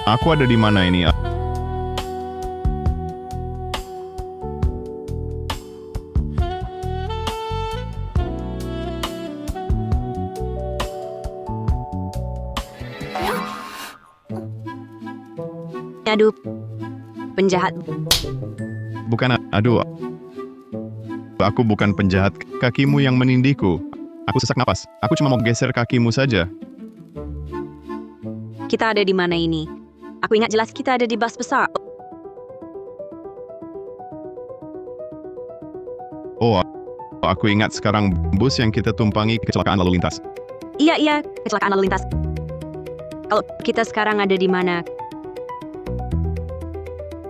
Aku ada di mana ini? Aduh, penjahat. Bukan, aduh. Aku bukan penjahat. Kakimu yang menindihku. Aku sesak napas. Aku cuma mau geser kakimu saja. Kita ada di mana ini? Aku ingat jelas kita ada di bus besar. Oh, aku ingat sekarang bus yang kita tumpangi kecelakaan lalu lintas. Iya, kecelakaan lalu lintas. Kalau kita sekarang ada di mana?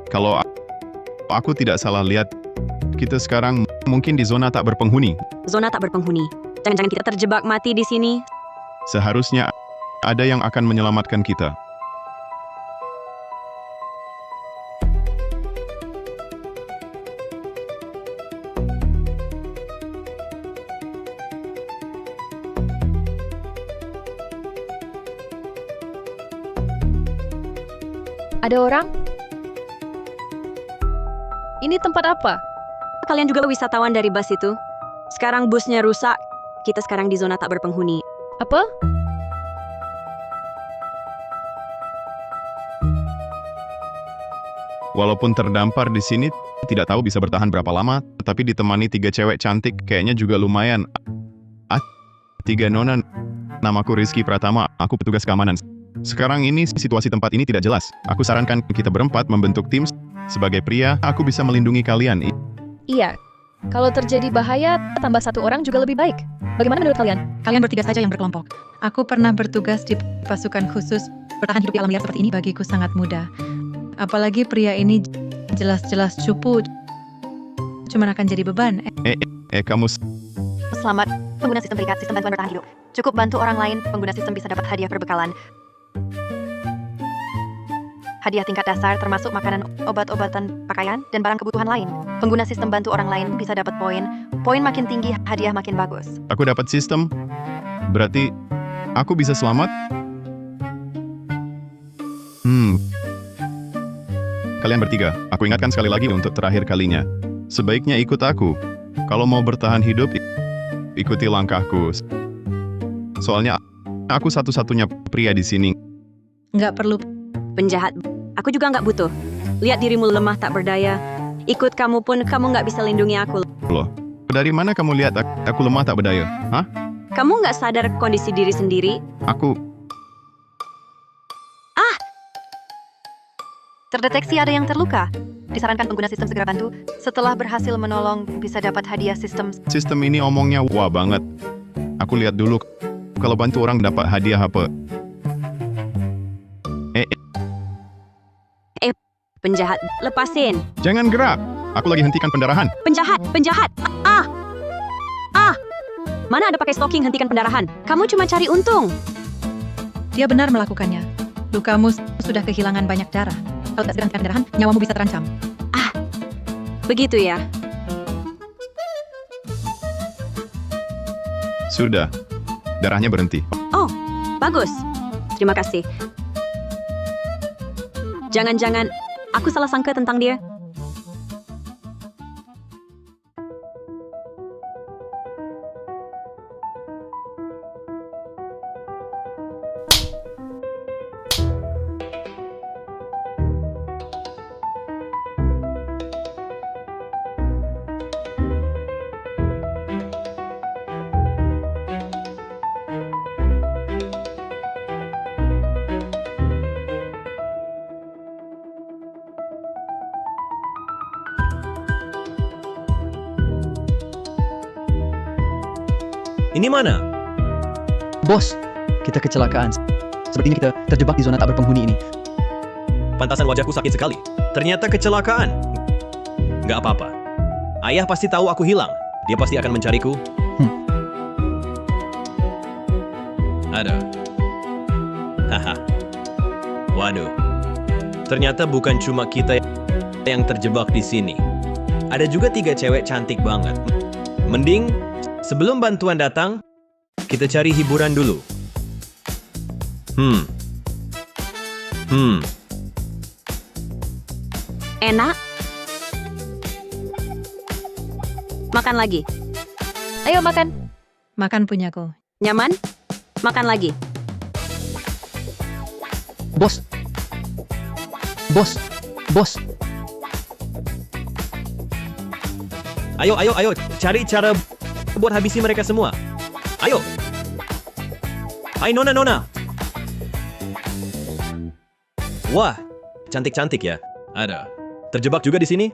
Kalau aku tidak salah lihat, kita sekarang mungkin di zona tak berpenghuni. Zona tak berpenghuni. Jangan-jangan kita terjebak mati di sini. Seharusnya ada yang akan menyelamatkan kita. Ada orang? Ini tempat apa? Kalian juga wisatawan dari bus itu? Sekarang busnya rusak. Kita sekarang di zona tak berpenghuni. Apa? Walaupun terdampar di sini, tidak tahu bisa bertahan berapa lama, tetapi ditemani 3 cewek cantik, kayaknya juga lumayan. 3 nona. Namaku Rizky Pratama, aku petugas keamanan. Sekarang ini situasi tempat ini tidak jelas. Aku sarankan kita berempat membentuk tim. Sebagai pria, aku bisa melindungi kalian. Iya. Kalau terjadi bahaya, tambah 1 orang juga lebih baik. Bagaimana menurut kalian? Kalian bertiga saja yang berkelompok. Aku pernah bertugas di pasukan khusus. Bertahan hidup di alam liar seperti ini bagiku sangat mudah. Apalagi pria ini jelas-jelas cupu. Cuman akan jadi beban. Kamu... Selamat, pengguna sistem berikat, sistem bantuan bertahan hidup. Cukup bantu orang lain, pengguna sistem bisa dapat hadiah perbekalan. Hadiah tingkat dasar termasuk makanan, obat-obatan, pakaian, dan barang kebutuhan lain. Pengguna sistem bantu orang lain bisa dapat poin. Poin makin tinggi, hadiah makin bagus. Aku dapat sistem. Berarti aku bisa selamat? Kalian bertiga, aku ingatkan sekali lagi untuk terakhir kalinya. Sebaiknya ikut aku. Kalau mau bertahan hidup, ikuti langkahku. Soalnya aku satu-satunya pria di sini. Nggak perlu. Penjahat. Aku juga nggak butuh. Lihat dirimu lemah tak berdaya. Ikut kamu pun kamu nggak bisa lindungi aku. Loh, dari mana kamu lihat aku lemah tak berdaya? Hah? Kamu nggak sadar kondisi diri sendiri? Aku... Terdeteksi ada yang terluka. Disarankan pengguna sistem segera bantu. Setelah berhasil menolong, bisa dapat hadiah sistem. Sistem ini omongnya wah banget. Aku lihat dulu kalau bantu orang dapat hadiah apa. Penjahat, lepasin. Jangan gerak. Aku lagi hentikan pendarahan. Penjahat. Mana ada pakai stocking hentikan pendarahan? Kamu cuma cari untung. Dia benar melakukannya. Lukamu sudah kehilangan banyak darah. Kalau tak segera hentikan pendarahan, nyawamu bisa terancam. Begitu ya. Sudah. Darahnya berhenti. Oh, bagus. Terima kasih. Jangan-jangan aku salah sangka tentang dia. Ini mana? Bos, kita kecelakaan. Sepertinya kita terjebak di zona tak berpenghuni ini. Pantasan wajahku sakit sekali. Ternyata kecelakaan. Nggak apa-apa. Ayah pasti tahu aku hilang. Dia pasti akan mencariku. Ada. Haha. Waduh. Ternyata bukan cuma kita yang terjebak di sini. Ada juga 3 cewek cantik banget. Mending sebelum bantuan datang, kita cari hiburan dulu. Enak? Makan lagi. Ayo makan. Makan punyaku. Nyaman? Makan lagi. Bos. Bos. Bos. Ayo, ayo, ayo. Cari cara buat habisi mereka semua. Ayo. Hai Nona, Nona. Wah, cantik-cantik ya. Ada. Terjebak juga di sini?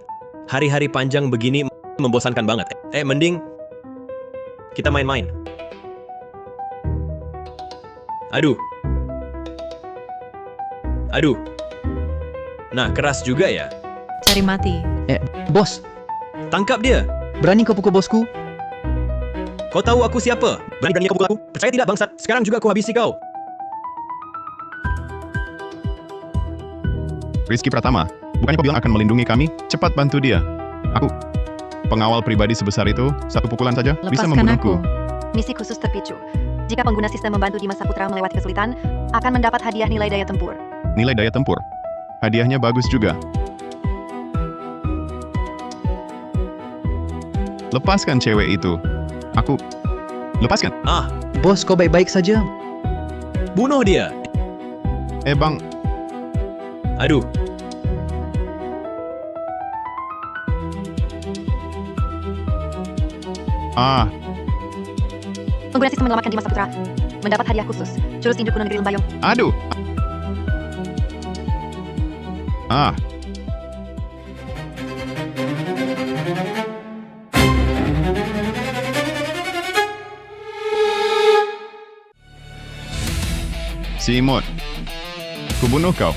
Hari-hari panjang begini membosankan banget. Mending kita main-main. Aduh. Aduh. Nah, keras juga ya. Cari mati. Bos. Tangkap dia. Berani kau pukul bosku? Kau tahu aku siapa? Berani-berani kau pukul aku? Percaya tidak bangsat? Sekarang juga aku habisi kau. Rizky Pratama, bukannya kau bilang akan melindungi kami? Cepat bantu dia. Aku, pengawal pribadi sebesar itu, satu pukulan saja bisa Lepaskan membunuhku. aku. Misi khusus terpicu. Jika pengguna sistem membantu Dimas Saputra melewati kesulitan, akan mendapat hadiah nilai daya tempur. Nilai daya tempur. Hadiahnya bagus juga. Lepaskan cewek itu. Aku... Lepaskan. Ah, Bos, kau baik-baik saja? bunuh dia. Bang, Aduh. Pengguna sistem menyelamatkan Dimas Saputra mendapat hadiah khusus. Jurus Induk Kuno Negeri Lembayung. aduh. Si Imut, kubunuh kau.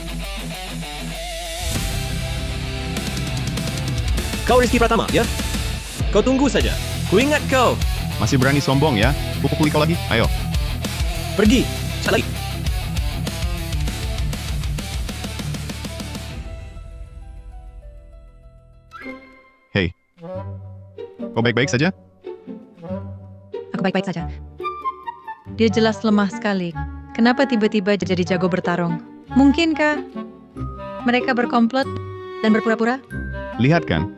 Kau Rizky Pratama, ya? Kau tunggu saja. Kuingat kau. Masih berani sombong ya? Pukuli kau lagi? Ayo. Pergi. Sekali lagi. Hei, kau baik-baik saja? Aku baik-baik saja. Dia jelas lemah sekali. Kenapa tiba-tiba jadi jago bertarung? Mungkinkah mereka berkomplot dan berpura-pura? Lihat kan,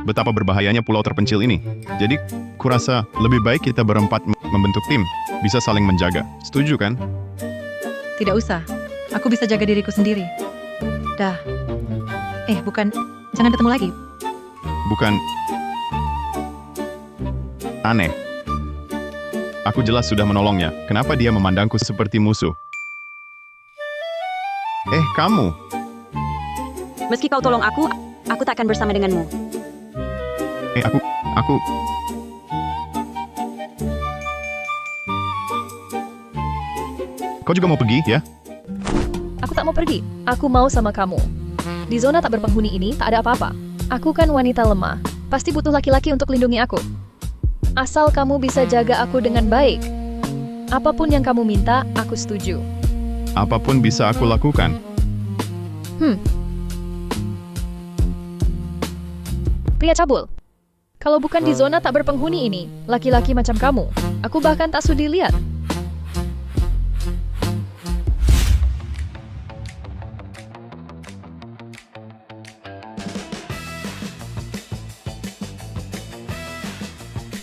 betapa berbahayanya pulau terpencil ini. Jadi, kurasa lebih baik kita berempat membentuk tim, bisa saling menjaga. Setuju kan? Tidak usah. Aku bisa jaga diriku sendiri. Dah. Bukan. Jangan ketemu lagi. Bukan aneh. Aku jelas sudah menolongnya. Kenapa dia memandangku seperti musuh? Kamu. Meski kau tolong aku tak akan bersama denganmu. Aku... Kau juga mau pergi, ya? Aku tak mau pergi. Aku mau sama kamu. Di zona tak berpenghuni ini tak ada apa-apa. Aku kan wanita lemah. Pasti butuh laki-laki untuk lindungi aku. Asal kamu bisa jaga aku dengan baik. Apapun yang kamu minta, aku setuju. Apapun bisa aku lakukan. Pria cabul. Kalau bukan di zona tak berpenghuni ini, laki-laki macam kamu, aku bahkan tak sudi lihat.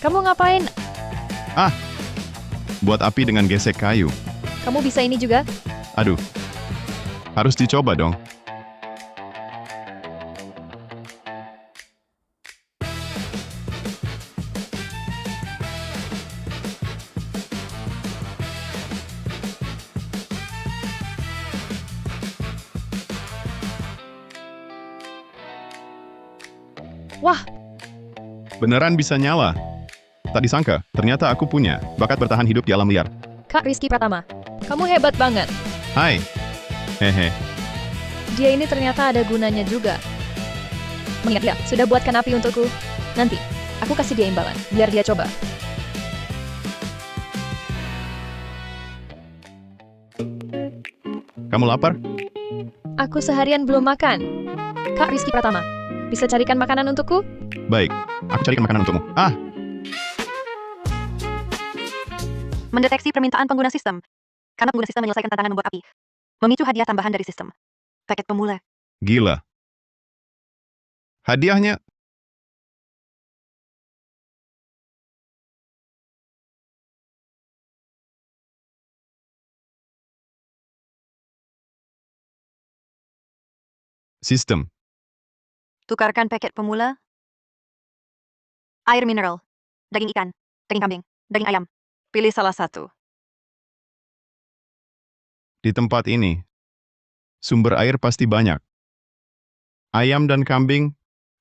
Kamu ngapain? Buat api dengan gesek kayu. Kamu bisa ini juga? Aduh. Harus dicoba dong. Wah, Beneran bisa nyala. Tak disangka, ternyata aku punya bakat bertahan hidup di alam liar. Kak Rizky Pratama, kamu hebat banget. Hai. Hehe. Dia ini ternyata ada gunanya juga. Mengingat dia sudah buatkan api untukku. Nanti, aku kasih dia imbalan, biar dia coba. Kamu lapar? Aku seharian belum makan. Kak Rizky Pratama, bisa carikan makanan untukku? Baik, aku carikan makanan untukmu. Mendeteksi permintaan pengguna sistem. Karena pengguna sistem menyelesaikan tantangan membuat api. Memicu hadiah tambahan dari sistem. Paket pemula. Gila. Hadiahnya, sistem. Tukarkan paket pemula. Air mineral. Daging ikan. Daging kambing. Daging ayam. Pilih salah satu. Di tempat ini, sumber air pasti banyak. Ayam dan kambing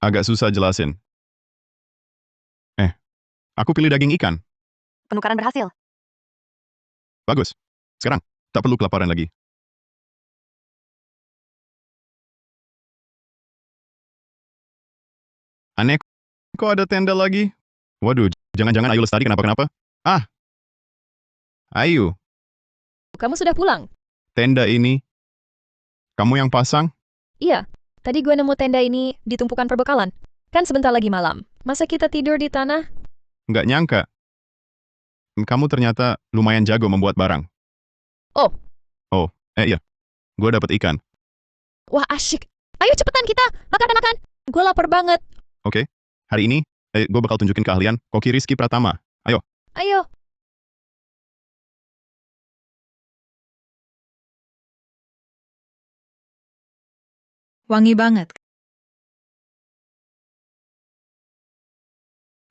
agak susah jelasin. Aku pilih daging ikan. Penukaran berhasil. Bagus. Sekarang, tak perlu kelaparan lagi. Aneh, kok ada tenda lagi? Waduh, jangan-jangan Ayu Lestari kenapa-kenapa? Ah, Ayu, Kamu sudah pulang? tenda ini, kamu yang pasang? Iya. Tadi gue nemu tenda ini di tumpukan perbekalan. Kan sebentar lagi malam. Masa kita tidur di tanah? Nggak nyangka. Kamu ternyata lumayan jago membuat barang. Oh. Oh, iya. Gue dapet ikan. Wah, asyik. Ayo cepetan kita. Makan. Gue lapar banget. Oke, hari ini, gue bakal tunjukin keahlian Koki Rizky Pratama. Ayo. Ayo. Wangi banget.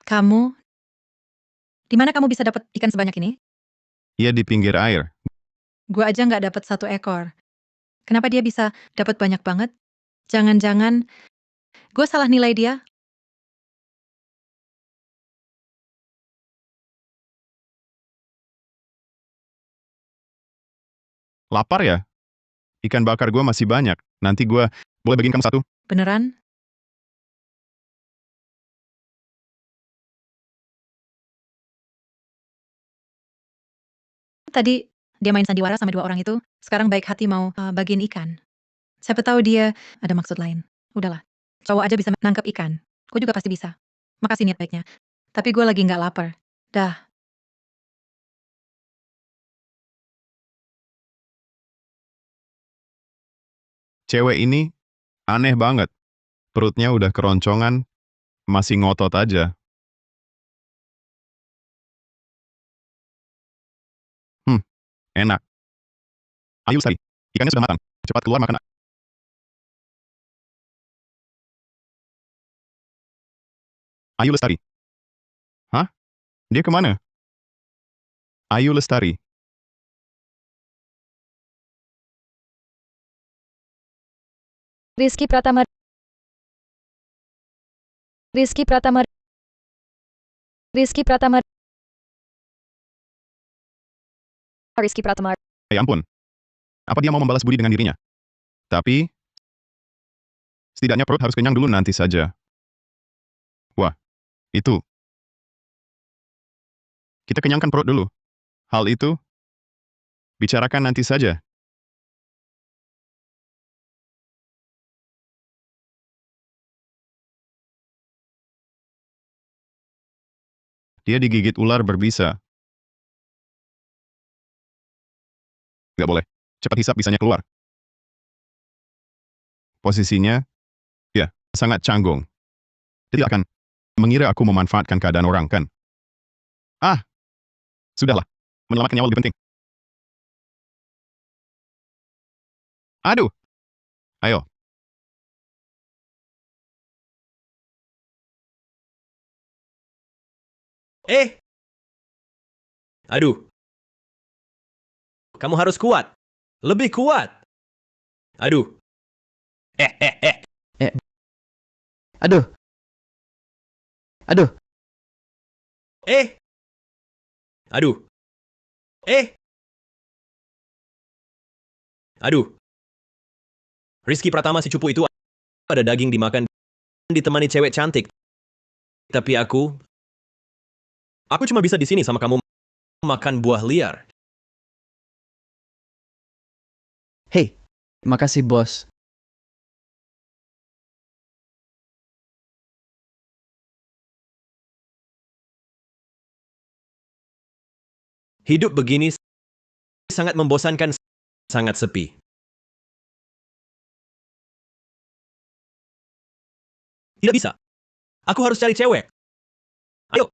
Kamu, di mana kamu bisa dapat ikan sebanyak ini? Ia di pinggir air. Gua aja nggak dapat 1 ekor. Kenapa dia bisa dapat banyak banget? Jangan-jangan gue salah nilai dia? Lapar ya? Ikan bakar gue masih banyak. Nanti gue boleh bagiin kamu 1? Beneran? Tadi dia main sandiwara sama 2 orang itu, sekarang baik hati mau bagiin ikan. Siapa tahu dia ada maksud lain. Udahlah, cowok aja bisa nangkep ikan. Gue juga pasti bisa. Makasih niat baiknya. Tapi gue lagi nggak lapar. Dah. Cewek ini aneh banget. Perutnya udah keroncongan, masih ngotot aja. Enak. Ayo Lestari, ikannya sudah matang. Cepat keluar makan. Ayu Lestari. Hah? Dia kemana? Ayu Lestari. Rizky Pratama. Rizky Pratama. Rizky Pratama. Rizky Pratama. Ampun. Apa dia mau membalas budi dengan dirinya? Tapi, setidaknya perut harus kenyang dulu nanti saja. Wah, itu. Kita kenyangkan perut dulu. Hal itu, bicarakan nanti saja. Dia digigit ular berbisa. Nggak boleh. Cepat hisap bisanya keluar. Posisinya, ya, sangat canggung. Dia akan mengira aku memanfaatkan keadaan orang, kan? Ah, sudahlah. Menyelamatkan nyawa lebih penting. Aduh. Ayo. Aduh. Kamu harus kuat. Lebih kuat. Aduh. Aduh. Aduh. Aduh. Aduh. Rizky Pratama si cupu itu ada daging dimakan ditemani cewek cantik. Tapi aku cuma bisa di sini sama kamu makan buah liar. Hei, makasih bos. Hidup begini sangat membosankan, sangat sepi. Tidak bisa. Aku harus cari cewek. Ayo.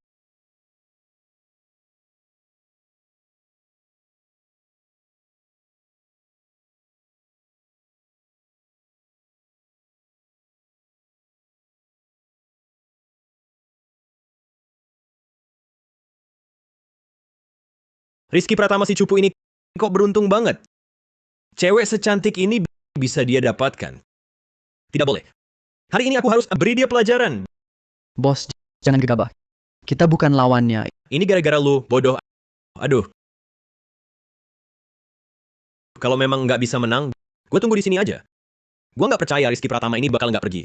Rizky Pratama si cupu ini kok beruntung banget. Cewek secantik ini bisa dia dapatkan. Tidak boleh. Hari ini aku harus beri dia pelajaran. Bos, jangan gegabah. Kita bukan lawannya. Ini gara-gara lu, bodoh. Aduh. Kalau memang nggak bisa menang, gue tunggu di sini aja. Gue nggak percaya Rizky Pratama ini bakal nggak pergi.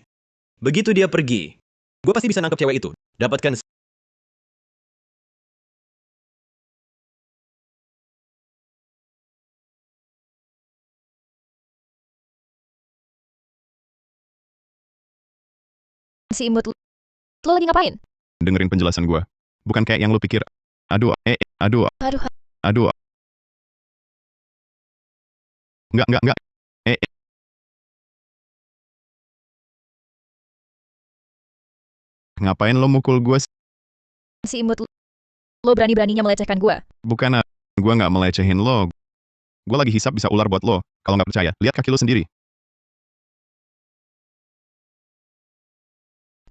Begitu dia pergi, gue pasti bisa nangkep cewek itu. Dapatkan Si imut, lo lagi ngapain? Dengerin penjelasan gua. Bukan kayak yang lu pikir. Aduh, aduh, Aduh, aduh. Enggak. Ngapain lo mukul gua? si imut, lo berani-beraninya melecehkan gue. Bukan, gua nggak melecehin lo. Gua lagi hisap bisa ular buat lo. Kalau nggak percaya, lihat kaki lo sendiri.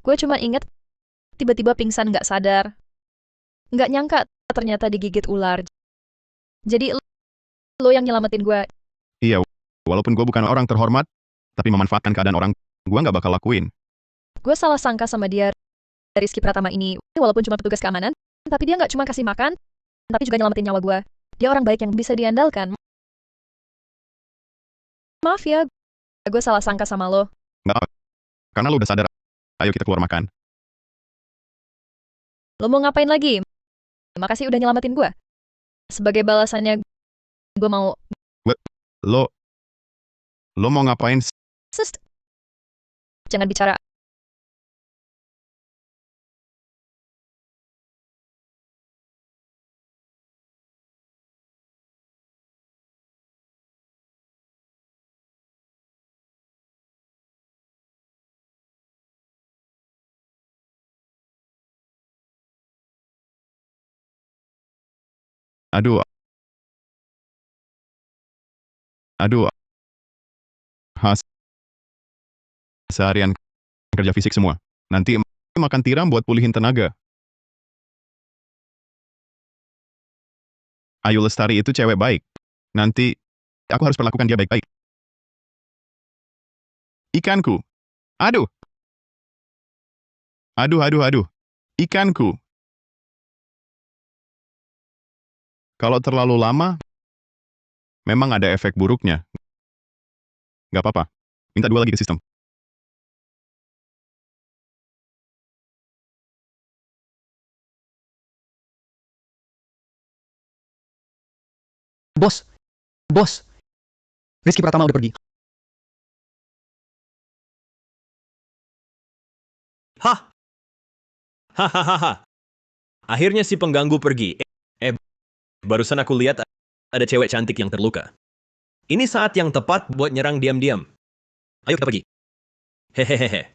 Gue cuma inget, tiba-tiba pingsan nggak sadar. Nggak nyangka ternyata digigit ular. Jadi lo yang nyelamatin gue. Iya, walaupun gua bukan orang terhormat, tapi memanfaatkan keadaan orang, gua nggak bakal lakuin. Gue salah sangka sama dia, Rizky Pratama ini. Walaupun cuma petugas keamanan, tapi dia nggak cuma kasih makan, tapi juga nyelamatin nyawa gue. Dia orang baik yang bisa diandalkan. Maaf ya, gue salah sangka sama lo. Nggak, karena lo udah sadar. Ayo kita keluar makan. Lo mau ngapain lagi? Makasih udah nyelamatin gue. Sebagai balasannya, gue mau... Lo mau ngapain? Sus, jangan bicara. Aduh. Seharian kerja fisik semua. Nanti makan tiram buat pulihin tenaga. Ayu Lestari itu cewek baik. Nanti aku harus perlakukan dia baik-baik. Ikanku. Aduh. Aduh. Ikanku. Kalau terlalu lama, memang ada efek buruknya. Gak apa-apa. Minta 2 lagi ke sistem. Bos. Rizky Pratama udah pergi. Hah? Hahaha. Akhirnya si pengganggu pergi. Barusan aku lihat ada cewek cantik yang terluka. Ini saat yang tepat buat nyerang diam-diam. Ayo kita pergi. Hehehe.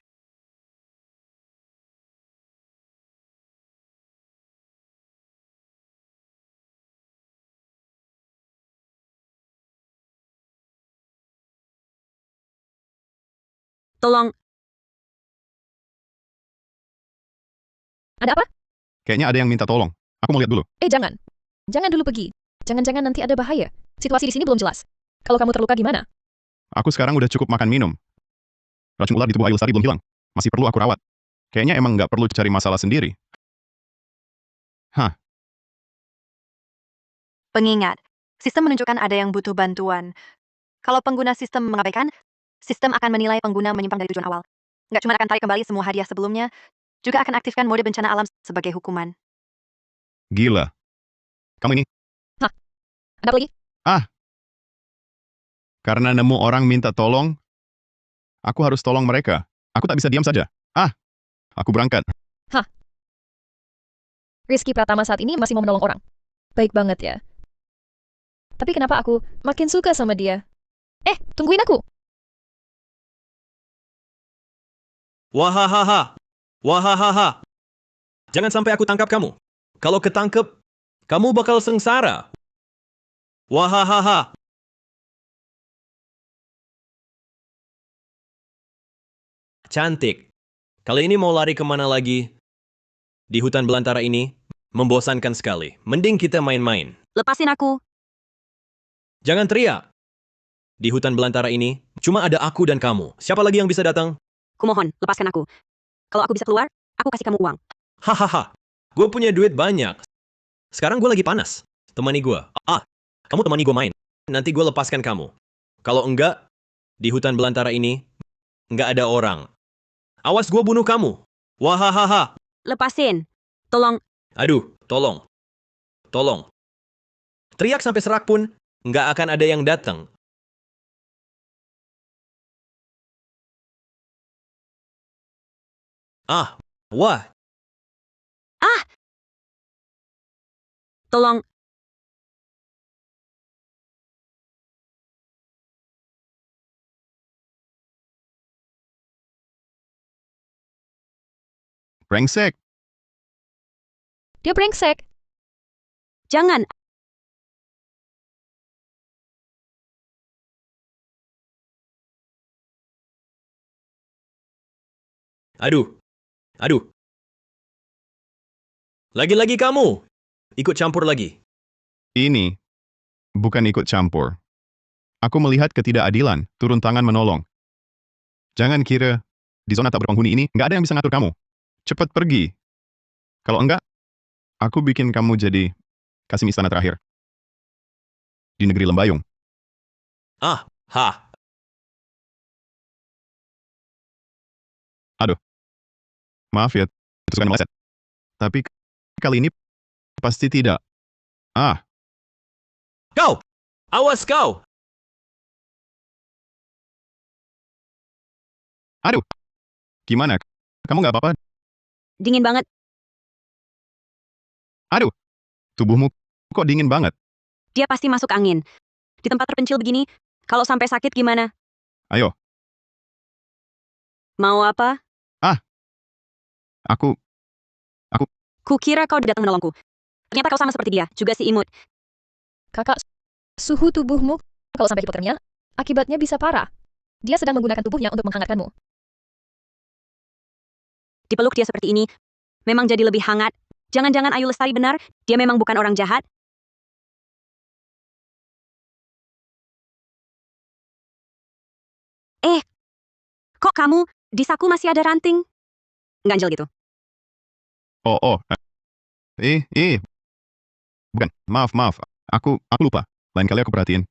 Tolong, Ada apa? Kayaknya ada yang minta tolong. Aku mau lihat dulu. Jangan. Jangan dulu pergi. Jangan-jangan nanti ada bahaya. Situasi di sini belum jelas. Kalau kamu terluka gimana? Aku sekarang udah cukup makan minum. Racun ular di tubuh Ayu Lestari belum hilang. Masih perlu aku rawat. Kayaknya emang nggak perlu cari masalah sendiri. Pengingat, sistem menunjukkan ada yang butuh bantuan. Kalau pengguna sistem mengabaikan, sistem akan menilai pengguna menyimpang dari tujuan awal. Nggak cuma akan tarik kembali semua hadiah sebelumnya, juga akan aktifkan mode bencana alam sebagai hukuman. Gila. Kamu ini, Ada apa lagi? karena nemu orang minta tolong, aku harus tolong mereka. Aku tak bisa diam saja. Aku berangkat. Rizky Pratama saat ini masih mau menolong orang. Baik banget ya. Tapi kenapa aku makin suka sama dia? Tungguin aku. Wahahaha. Wahahaha. Jangan sampai aku tangkap kamu. Kalau ketangkep, kamu bakal sengsara. Wahahaha. Cantik. Kali ini mau lari kemana lagi? Di hutan belantara ini, membosankan sekali. Mending kita main-main. Lepasin aku. Jangan teriak. Di hutan belantara ini, cuma ada aku dan kamu. Siapa lagi yang bisa datang? Kumohon, lepaskan aku. Kalau aku bisa keluar, aku kasih kamu uang. Hahaha. Gue punya duit banyak. Sekarang gue lagi panas. Temani gue. Kamu temani gue main. Nanti gue lepaskan kamu. Kalau enggak, di hutan belantara ini, enggak ada orang. Awas gue bunuh kamu. Wahahaha. Lepasin. Tolong. Aduh, tolong. Tolong. Teriak sampai serak pun, nggak akan ada yang datang. Wah. Tolong. Brengsek. Dia brengsek. Jangan. Aduh. Lagi-lagi kamu. Ikut campur lagi. Ini bukan ikut campur. Aku melihat ketidakadilan, turun tangan menolong. Jangan kira di zona tak berpenghuni ini nggak ada yang bisa ngatur kamu. Cepat pergi. Kalau enggak, aku bikin kamu jadi Kasim istana terakhir di negeri Lembayung. Maaf ya, tusukan meleset. Tapi kali ini pasti tidak. Kau! Awas kau! Aduh, gimana? Kamu nggak apa-apa? Dingin banget. Aduh, tubuhmu kok dingin banget? Dia pasti masuk angin. Di tempat terpencil begini, kalau sampai sakit gimana? Ayo, Mau apa? aku Kukira kau datang menolongku. Ternyata kau sama seperti dia, juga si imut. Kakak, suhu tubuhmu kalau sampai hipotermia, akibatnya bisa parah. Dia sedang menggunakan tubuhnya untuk menghangatkanmu. Dipeluk dia seperti ini, memang jadi lebih hangat. Jangan-jangan Ayu Lestari benar, dia memang bukan orang jahat. Kok kamu, di saku masih ada ranting? Ganjel gitu. bukan, maaf, aku lupa. Lain kali aku perhatiin.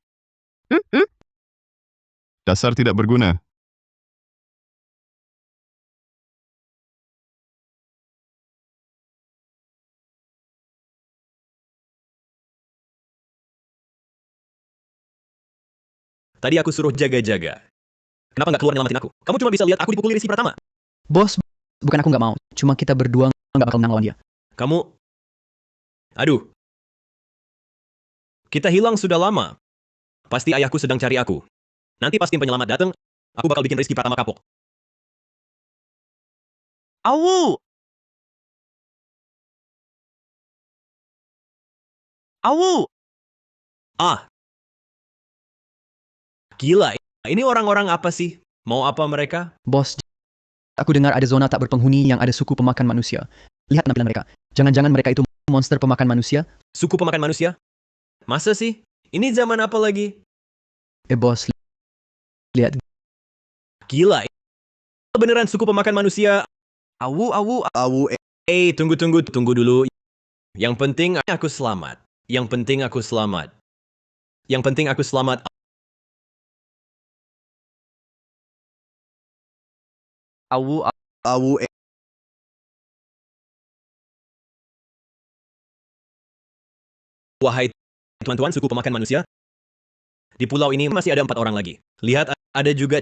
Dasar tidak berguna. Tadi aku suruh jaga-jaga. Kenapa nggak keluar nyelamatin aku? Kamu cuma bisa lihat aku dipukuli Rizky Pratama. Bos, bukan aku nggak mau. Cuma kita berdua nggak bakal menang lawan dia. Kamu... Aduh. Kita hilang sudah lama. Pasti ayahku sedang cari aku. Nanti pas tim penyelamat datang, aku bakal bikin Rizky Pratama kapok. Awu! Awu! Gila, ini orang-orang apa sih? Mau apa mereka? Bos, aku dengar ada zona tak berpenghuni yang ada suku pemakan manusia. Lihat penampilan mereka. Jangan-jangan mereka itu monster pemakan manusia? Suku pemakan manusia? Masa sih? Ini zaman apa lagi? Bos, lihat. Gila, beneran suku pemakan manusia. Awu! Tunggu dulu. Yang penting aku selamat. Awu! Wahai tuan-tuan suku pemakan manusia, di pulau ini masih ada 4 orang lagi. Lihat, ada juga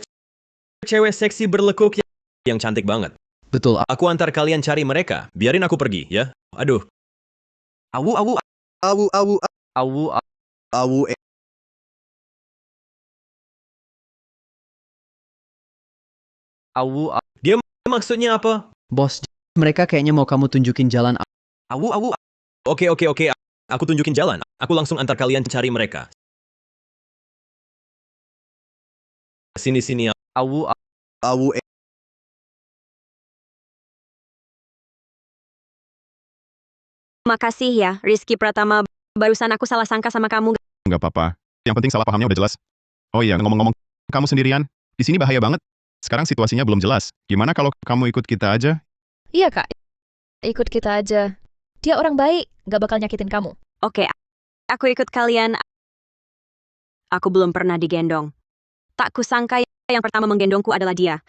cewek seksi berlekuk yang cantik banget. Betul, Aku antar kalian cari mereka. Biarin aku pergi, ya. Aduh. Awu! Maksudnya apa? Bos, mereka kayaknya mau kamu tunjukin jalan. Awu, awu, Oke. Aku tunjukin jalan. Aku langsung antar kalian cari mereka. Sini. awu, awu, Makasih ya, Rizky Pratama. Barusan aku salah sangka sama kamu. Nggak apa-apa. Yang penting salah pahamnya udah jelas. Oh iya, ngomong-ngomong, kamu sendirian? Di sini bahaya banget. Sekarang situasinya belum jelas. Gimana kalau kamu ikut kita aja? Iya, Kak. Ikut kita aja. Dia orang baik, gak bakal nyakitin kamu. Oke, aku ikut kalian. Aku belum pernah digendong. Tak kusangka yang pertama menggendongku adalah dia.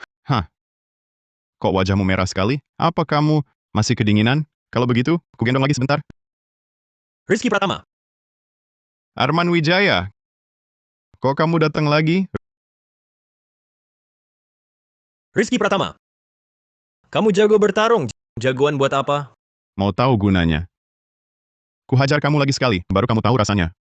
Kok wajahmu merah sekali? Apa kamu masih kedinginan? Kalau begitu, ku gendong lagi sebentar. Rizky Pratama. Arman Wijaya. Kok kamu datang lagi? Rizky Pratama. Kamu jago bertarung. Jagoan buat apa? Mau tahu gunanya? Ku hajar kamu lagi sekali, baru kamu tahu rasanya.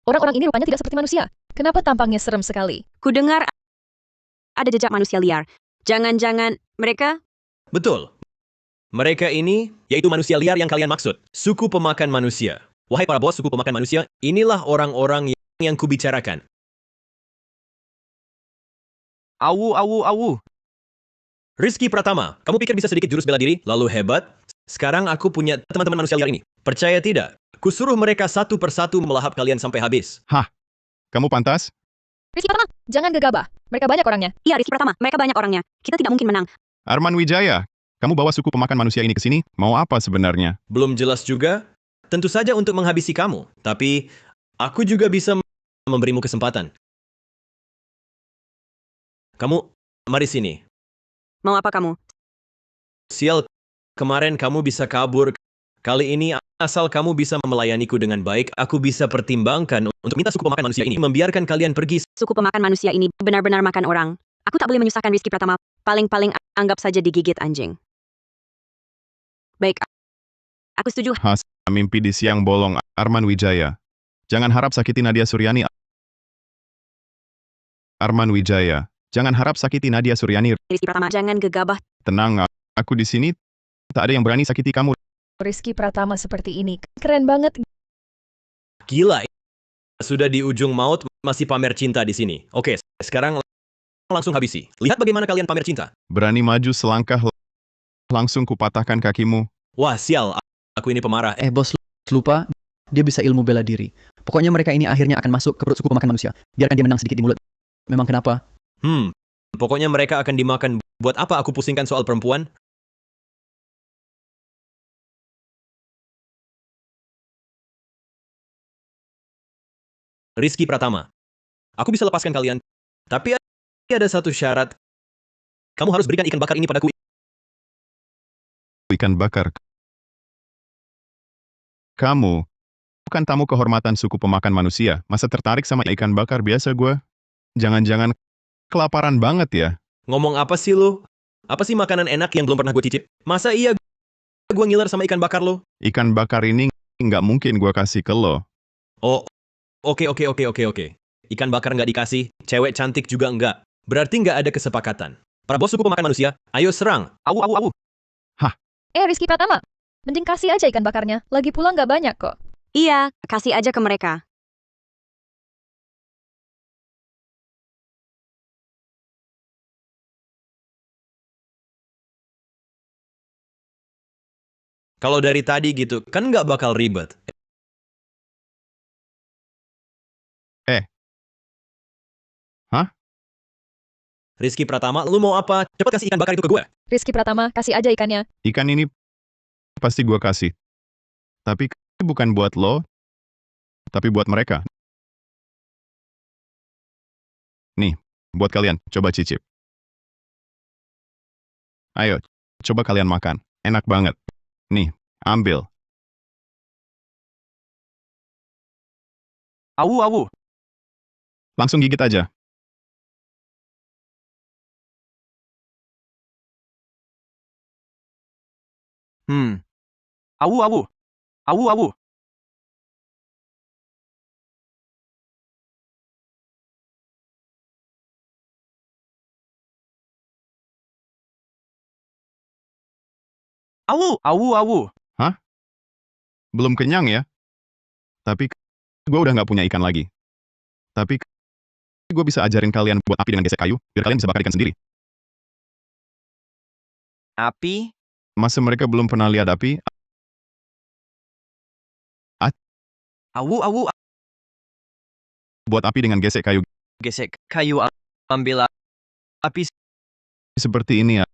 Orang-orang ini rupanya tidak seperti manusia. Kenapa tampangnya serem sekali? Ku dengar ada jejak manusia liar. Jangan-jangan mereka... Betul. Mereka ini, yaitu manusia liar yang kalian maksud. Suku pemakan manusia. Wahai para bos suku pemakan manusia, inilah orang-orang yang kubicarakan. awu, awu. Rizky Pratama, kamu pikir bisa sedikit jurus bela diri, lalu hebat? Sekarang aku punya teman-teman manusia liar ini. Percaya tidak? Kusuruh mereka satu persatu melahap kalian sampai habis. Kamu pantas? Rizky Pratama, jangan gegabah. Mereka banyak orangnya. Iya, Rizky Pratama. Mereka banyak orangnya. Kita tidak mungkin menang. Arman Wijaya. Kamu bawa suku pemakan manusia ini ke sini, mau apa sebenarnya? Belum jelas juga? Tentu saja untuk menghabisi kamu. Tapi, aku juga bisa memberimu kesempatan. Kamu, mari sini. Mau apa kamu? Sial, kemarin kamu bisa kabur. Kali ini, asal kamu bisa melayaniku dengan baik, aku bisa pertimbangkan untuk minta suku pemakan manusia ini membiarkan kalian pergi. Suku pemakan manusia ini benar-benar makan orang. Aku tak boleh menyusahkan Rizky Pratama. Paling-paling anggap saja digigit anjing. Baik, aku setuju. Mimpi di siang bolong, Arman Wijaya. Jangan harap sakiti Nadia Suryani. Arman Wijaya. Jangan harap sakiti Nadia Suryani. Rizky Pratama, jangan gegabah. Tenang, aku di sini. Tak ada yang berani sakiti kamu. Rizky Pratama seperti ini. Keren banget. Gila, sudah di ujung maut, masih pamer cinta di sini. Oke, sekarang langsung habisi. Lihat bagaimana kalian pamer cinta. Berani maju selangkah, langsung kupatahkan kakimu. Wah, sial, aku ini pemarah. Bos, lupa, dia bisa ilmu bela diri. Pokoknya mereka ini akhirnya akan masuk ke perut suku pemakan manusia. Biarkan dia menang sedikit di mulut. Memang kenapa? Pokoknya mereka akan dimakan. Buat apa aku pusingkan soal perempuan? Rizky Pratama. Aku bisa lepaskan kalian. Tapi ada satu syarat. Kamu harus berikan ikan bakar ini padaku. Ikan bakar. Kamu, bukan tamu kehormatan suku pemakan manusia. Masa tertarik sama ikan bakar biasa gue? Jangan-jangan kelaparan banget ya? Ngomong apa sih lo? Apa sih makanan enak yang belum pernah gue cicip? Masa iya gue ngiler sama ikan bakar lo? Ikan bakar ini nggak mungkin gue kasih ke lo. Oh, oke. Ikan bakar nggak dikasih, cewek cantik juga enggak. Berarti nggak ada kesepakatan. Para bos suku pemakan manusia, ayo serang. Awu. Rizky Pratama, mending kasih aja ikan bakarnya. Lagi pula nggak banyak kok. Iya, kasih aja ke mereka. Kalau dari tadi gitu, kan nggak bakal ribet. Rizky Pratama, lu mau apa? Cepat kasih ikan bakar itu ke gue. Rizky Pratama, kasih aja ikannya. Ikan ini pasti gue kasih. Tapi bukan buat lo, tapi buat mereka. Nih, buat kalian, coba cicip. Ayo, coba kalian makan. Enak banget. Nih, ambil. Awu. Langsung gigit aja. Awu. Awu. Belum kenyang ya? Tapi gue udah nggak punya ikan lagi. Tapi gue bisa ajarin kalian buat api dengan gesek kayu, biar kalian bisa bakar ikan sendiri. Api. Masa mereka belum pernah lihat api? Awu. Buat api dengan gesek kayu Gesek kayu, ambil api. seperti ini ya.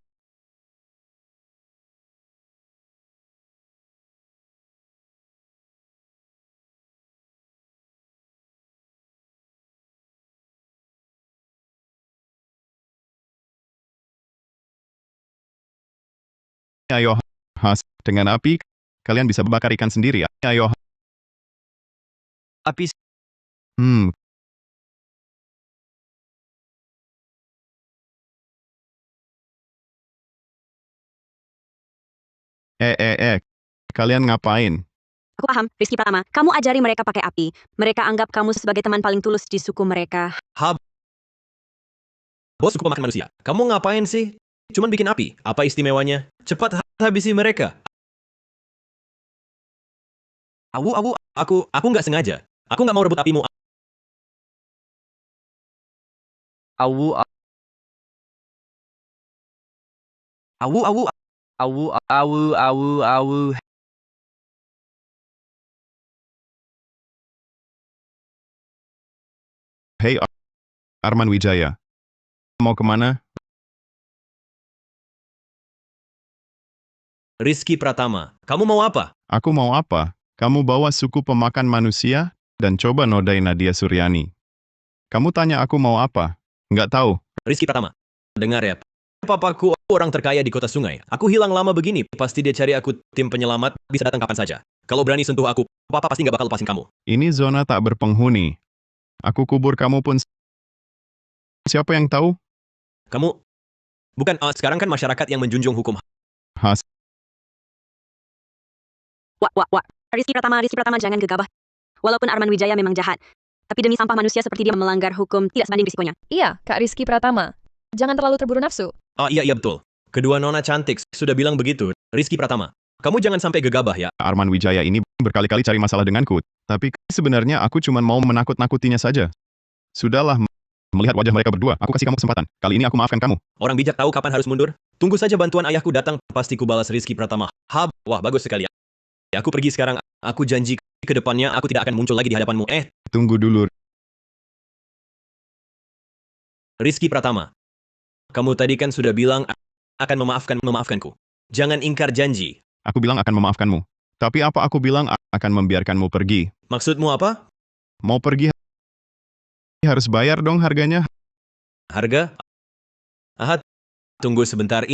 Ayo, dengan api, kalian bisa bakar ikan sendiri ya. Ayo, Api. hmm, kalian ngapain? Aku paham, Rizky Pratama. Kamu ajari mereka pakai api. Mereka anggap kamu sebagai teman paling tulus di suku mereka. Bos suku pemakan manusia. Kamu ngapain sih? Cuman bikin api. Apa istimewanya? Cepat habisi mereka. Awu. Aku nggak sengaja. Aku nggak mau rebut apimu. Awu. Hei, Arman Wijaya. Mau kemana? Rizky Pratama. Kamu mau apa? Aku mau apa? Kamu bawa suku pemakan manusia dan coba nodai Nadia Suryani. Kamu tanya aku mau apa? Nggak tahu. Rizky Pratama. Dengar ya. Papaku orang terkaya di kota sungai. Aku hilang lama begini. Pasti dia cari aku tim penyelamat. Bisa datang kapan saja. Kalau berani sentuh aku, papa pasti nggak bakal lepasin kamu. Ini zona tak berpenghuni. Aku kubur kamu pun. Siapa yang tahu? Kamu... Bukan, sekarang kan masyarakat yang menjunjung hukum. Has. Wah. Rizky Pratama, jangan gegabah. Walaupun Arman Wijaya memang jahat, tapi demi sampah manusia seperti dia melanggar hukum, tidak sebanding risikonya. Iya, Kak Rizky Pratama. Jangan terlalu terburu nafsu. Iya betul. Kedua nona cantik sudah bilang begitu. Rizky Pratama. Kamu jangan sampai gegabah ya. Arman Wijaya ini berkali-kali cari masalah denganku. Tapi sebenarnya aku cuma mau menakut-nakutinya saja. Sudahlah, melihat wajah mereka berdua, aku kasih kamu kesempatan. Kali ini aku maafkan kamu. Orang bijak tahu kapan harus mundur. Tunggu saja bantuan ayahku datang, pasti ku balas Rizky Pratama. Wah bagus sekali ya. Aku pergi sekarang. Aku janji ke depannya aku tidak akan muncul lagi di hadapanmu. Tunggu dulu. Rizky Pratama. Kamu tadi kan sudah bilang akan memaafkanku. Jangan ingkar janji. Aku bilang akan memaafkanmu. Tapi apa aku bilang akan membiarkanmu pergi? Maksudmu apa? Mau pergi harus bayar dong harganya. Harga? Tunggu sebentar.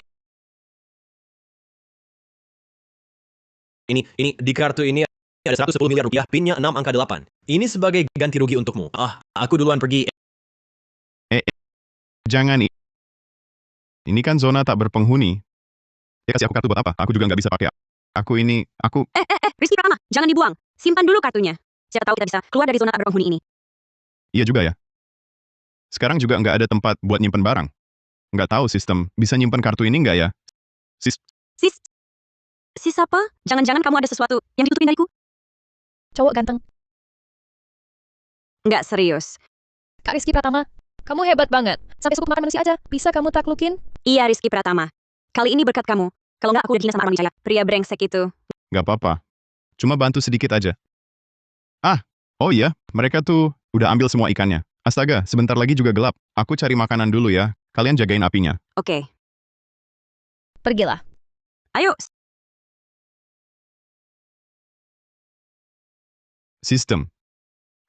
Ini di kartu ini ada 110 miliar rupiah, pinnya 6 angka 8. Ini sebagai ganti rugi untukmu. Aku duluan pergi. Jangan. Ini kan zona tak berpenghuni. Ya kasih aku kartu buat apa? Aku juga nggak bisa pakai. Rizky Pratama, jangan dibuang. Simpan dulu kartunya. Siapa tahu kita bisa keluar dari zona tak berpenghuni ini. Iya juga ya. Sekarang juga nggak ada tempat buat nyimpen barang. Nggak tahu sistem bisa nyimpen kartu ini nggak ya? Sis apa? Jangan-jangan kamu ada sesuatu yang ditutupin dariku? Cowok ganteng. Nggak serius. Kak Rizky Pratama, kamu hebat banget. Sampai suku makan manusia aja, bisa kamu taklukin? Iya Rizky Pratama. Kali ini berkat kamu. Kalau nggak aku udah gina sama Arman Wijaya. Pria brengsek itu. Nggak apa-apa. Cuma bantu sedikit aja. Oh iya, mereka tuh udah ambil semua ikannya. Astaga, sebentar lagi juga gelap. Aku cari makanan dulu ya. Kalian jagain apinya. Oke. Pergilah. Ayo. Sistem.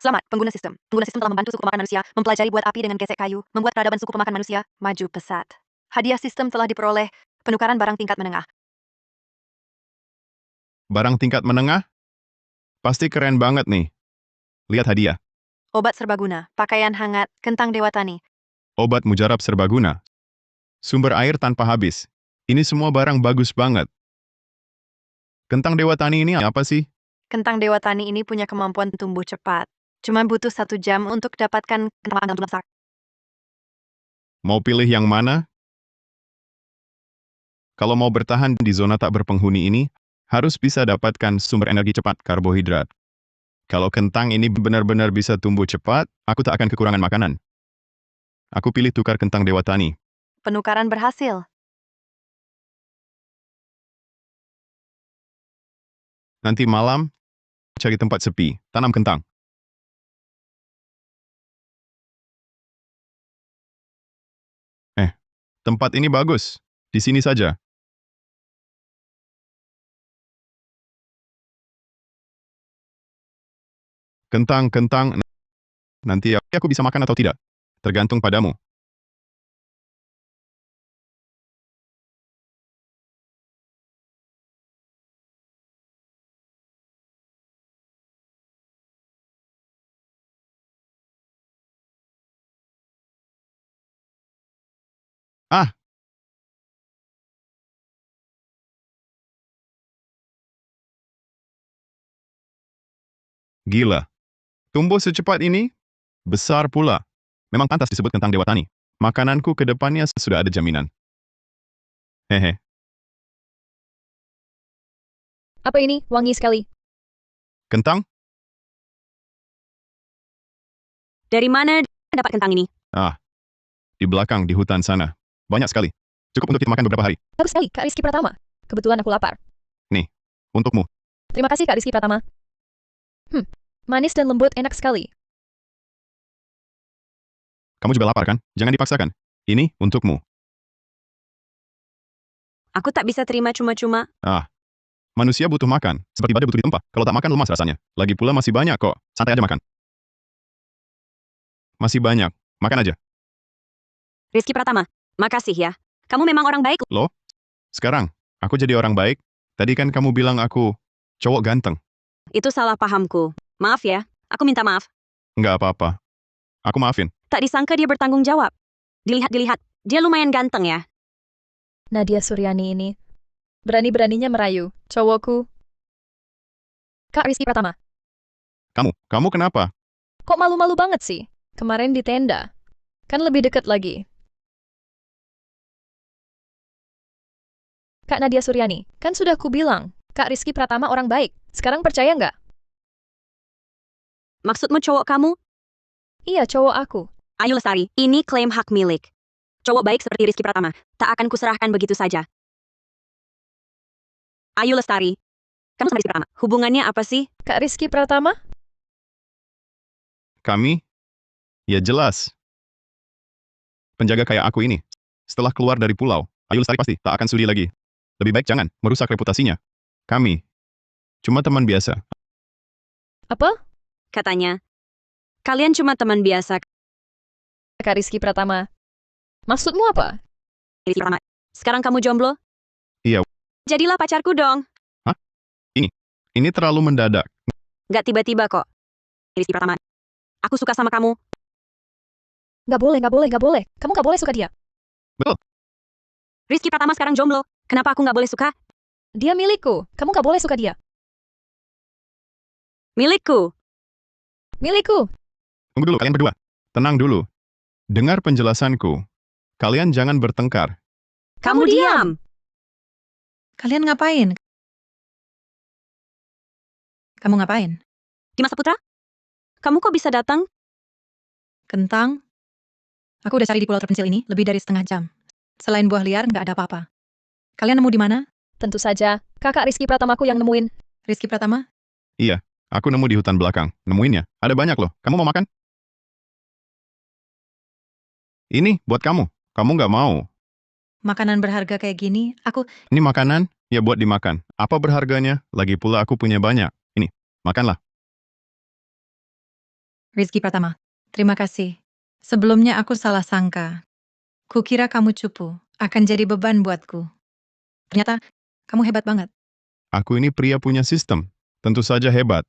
Selamat, pengguna sistem. Pengguna sistem telah membantu suku pemakan manusia mempelajari buat api dengan gesek kayu, membuat peradaban suku pemakan manusia maju pesat. Hadiah sistem telah diperoleh, penukaran barang tingkat menengah. Barang tingkat menengah? Pasti keren banget nih. Lihat hadiah. Obat serbaguna, pakaian hangat, kentang dewa tani. Obat mujarab serbaguna. Sumber air tanpa habis. Ini semua barang bagus banget. Kentang dewa tani ini apa sih? Kentang dewa tani ini punya kemampuan tumbuh cepat. Cuma butuh 1 jam untuk dapatkan kentang dalam jumlah besar. Mau pilih yang mana? Kalau mau bertahan di zona tak berpenghuni ini, harus bisa dapatkan sumber energi cepat, karbohidrat. Kalau kentang ini benar-benar bisa tumbuh cepat, aku tak akan kekurangan makanan. Aku pilih tukar kentang Dewa Tani. Penukaran berhasil. Nanti malam, cari tempat sepi, tanam kentang. Tempat ini bagus. Di sini saja. Kentang. Nanti aku bisa makan atau tidak. Tergantung padamu. Ah, gila. Tumbuh secepat ini? Besar pula. Memang pantas disebut kentang Dewa Tani. Makananku ke depannya sudah ada jaminan. Hehe. Apa ini? Wangi sekali. Kentang? Dari mana dapat kentang ini? Ah, di belakang, di hutan sana. Banyak sekali. Cukup untuk kita makan beberapa hari. Bagus sekali, Kak Rizky Pratama. Kebetulan aku lapar. Untukmu. Terima kasih, Kak Rizky Pratama. Manis dan lembut, enak sekali. Kamu juga lapar kan? Jangan dipaksakan. Ini untukmu. Aku tak bisa terima cuma-cuma. Manusia butuh makan, seperti badai butuh ditempa. Kalau tak makan lemas rasanya. Lagi pula masih banyak kok. Santai aja makan. Masih banyak. Makan aja. Rizky Pratama, makasih ya. Kamu memang orang baik. Sekarang, aku jadi orang baik. Tadi kan kamu bilang aku cowok ganteng. Itu salah pahamku. Maaf ya, aku minta maaf. Nggak apa-apa. Aku maafin. Tak disangka dia bertanggung jawab. Dilihat, dia lumayan ganteng ya. Nadia Suryani ini. Berani-beraninya merayu. Cowokku. Kak Rizky Pratama. Kamu kenapa? Kok malu-malu banget sih? Kemarin di tenda. Kan lebih dekat lagi. Kak Nadia Suryani, kan sudah ku bilang, Kak Rizky Pratama orang baik. Sekarang percaya nggak? Maksudmu cowok kamu? Iya, cowok aku. Ayu Lestari, ini klaim hak milik. Cowok baik seperti Rizky Pratama, tak akan kuserahkan begitu saja. Ayu Lestari, kamu sama Rizky Pratama, hubungannya apa sih? Kak Rizky Pratama? Kami? Ya jelas. Penjaga kayak aku ini. Setelah keluar dari pulau, Ayu Lestari pasti tak akan sudi lagi. Lebih baik jangan merusak reputasinya. Kami cuma teman biasa. Apa? Katanya, kalian cuma teman biasa. Kak Rizky Pratama. Maksudmu apa? Rizky Pratama, sekarang kamu jomblo? Iya. Jadilah pacarku dong. Ini terlalu mendadak. Gak tiba-tiba kok. Rizky Pratama, aku suka sama kamu. Nggak boleh. Kamu nggak boleh suka dia. Rizky Pratama sekarang jomblo. Kenapa aku gak boleh suka? Dia milikku. Kamu nggak boleh suka dia. Milikku. Milikku. Tunggu dulu kalian berdua. Tenang dulu. Dengar penjelasanku. Kalian jangan bertengkar. Kamu diam. Kalian ngapain? Kamu ngapain? Dimas Saputra? Kamu kok bisa datang? Kentang? Aku udah cari di pulau terpencil ini lebih dari setengah jam. Selain buah liar, nggak ada apa-apa. Kalian nemu di mana? Tentu saja, kakak Rizky Pratamaku yang nemuin. Rizky Pratama? Aku nemu di hutan belakang. Nemuinnya. Ada banyak loh. Kamu mau makan? Ini buat kamu. Kamu nggak mau. Makanan berharga kayak gini, Ini makanan, ya buat dimakan. Apa berharganya? Lagi pula aku punya banyak. Ini, makanlah. Rizky Pratama, terima kasih. Sebelumnya aku salah sangka. Kukira kamu cupu, akan jadi beban buatku. Ternyata, kamu hebat banget. Aku ini pria punya sistem. Tentu saja hebat.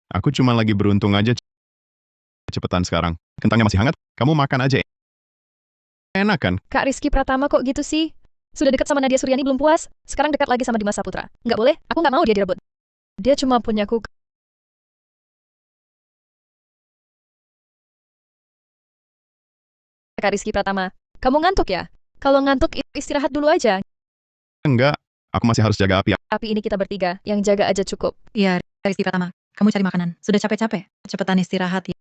Aku cuma lagi beruntung aja cepetan sekarang. Kentangnya masih hangat, kamu makan aja. Enak kan? Kak Rizky Pratama kok gitu sih? Sudah dekat sama Nadia Suryani belum puas? Sekarang dekat lagi sama Dimas Saputra. Nggak boleh, aku nggak mau dia direbut. Dia cuma punyaku. Kak Rizky Pratama, kamu ngantuk ya? Kalau ngantuk, istirahat dulu aja. Enggak, aku masih harus jaga api. Api ini kita bertiga, yang jaga aja cukup. Iya, Rizky Pratama, kamu cari makanan. Sudah capek-capek, cepetan istirahat ya.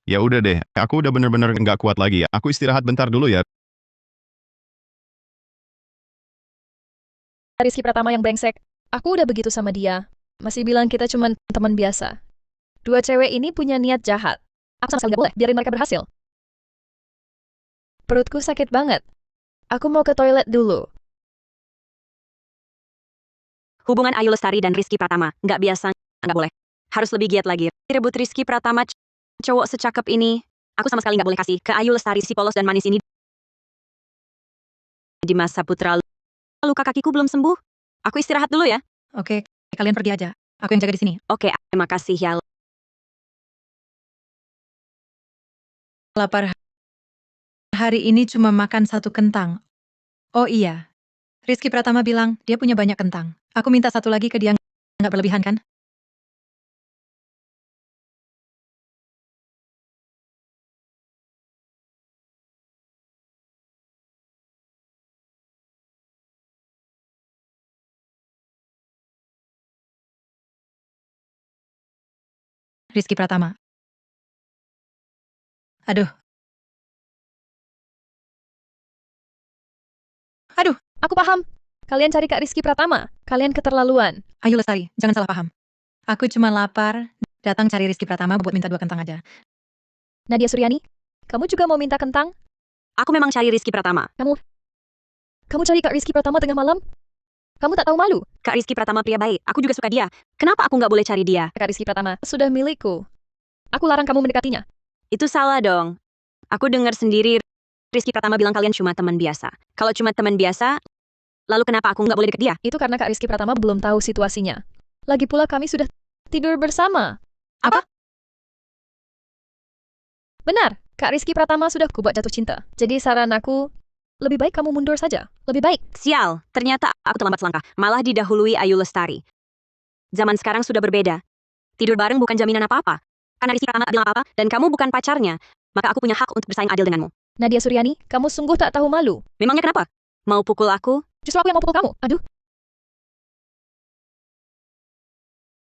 Ya udah deh, aku udah bener-bener nggak kuat lagi ya. Aku istirahat bentar dulu ya. Rizky Pratama yang brengsek. Aku udah begitu sama dia. Masih bilang kita cuma teman biasa. Dua cewek ini punya niat jahat. Aku sama sekali nggak boleh biarin mereka berhasil. Perutku sakit banget. Aku mau ke toilet dulu. Hubungan Ayu Lestari dan Rizky Pratama, nggak biasa, nggak boleh. Harus lebih giat lagi. Rebut Rizky Pratama, cowok secakep ini. Aku sama sekali nggak boleh kasih ke Ayu Lestari si polos dan manis ini. Di masa putra, luka kakiku belum sembuh. Aku istirahat dulu ya. Oke, kalian pergi aja. Aku yang jaga di sini. Oke, terima kasih ya. Lapar hari ini cuma makan 1 kentang. Oh iya, Rizky Pratama bilang dia punya banyak kentang. Aku minta 1 lagi ke dia, nggak berlebihan kan? Rizky Pratama. Aduh. Aku paham. Kalian cari Kak Rizky Pratama. Kalian keterlaluan. Ayu Lestari, jangan salah paham. Aku cuma lapar, datang cari Rizky Pratama buat minta 2 kentang aja. Nadia Suryani, kamu juga mau minta kentang? Aku memang cari Rizky Pratama. Kamu cari Kak Rizky Pratama tengah malam? Kamu tak tahu malu? Kak Rizky Pratama pria baik. Aku juga suka dia. Kenapa aku nggak boleh cari dia? Kak Rizky Pratama sudah milikku. Aku larang kamu mendekatinya. Itu salah dong. Aku dengar sendiri Rizky Pratama bilang kalian cuma teman biasa. Kalau cuma teman biasa, lalu kenapa aku nggak boleh deket dia? Itu karena Kak Rizky Pratama belum tahu situasinya. Lagi pula kami sudah tidur bersama. Apa? Benar, Kak Rizky Pratama sudah kubuat jatuh cinta. Jadi saran aku, lebih baik kamu mundur saja. Lebih baik. Sial, ternyata aku terlambat selangkah. Malah didahului Ayu Lestari. Zaman sekarang sudah berbeda. Tidur bareng bukan jaminan apa-apa. Karena Rizky Pratama tak bilang apa, dan kamu bukan pacarnya, maka aku punya hak untuk bersaing adil denganmu. Nadia Suryani, kamu sungguh tak tahu malu. Memangnya kenapa? Mau pukul aku? Justru aku yang mau pukul kamu. Aduh,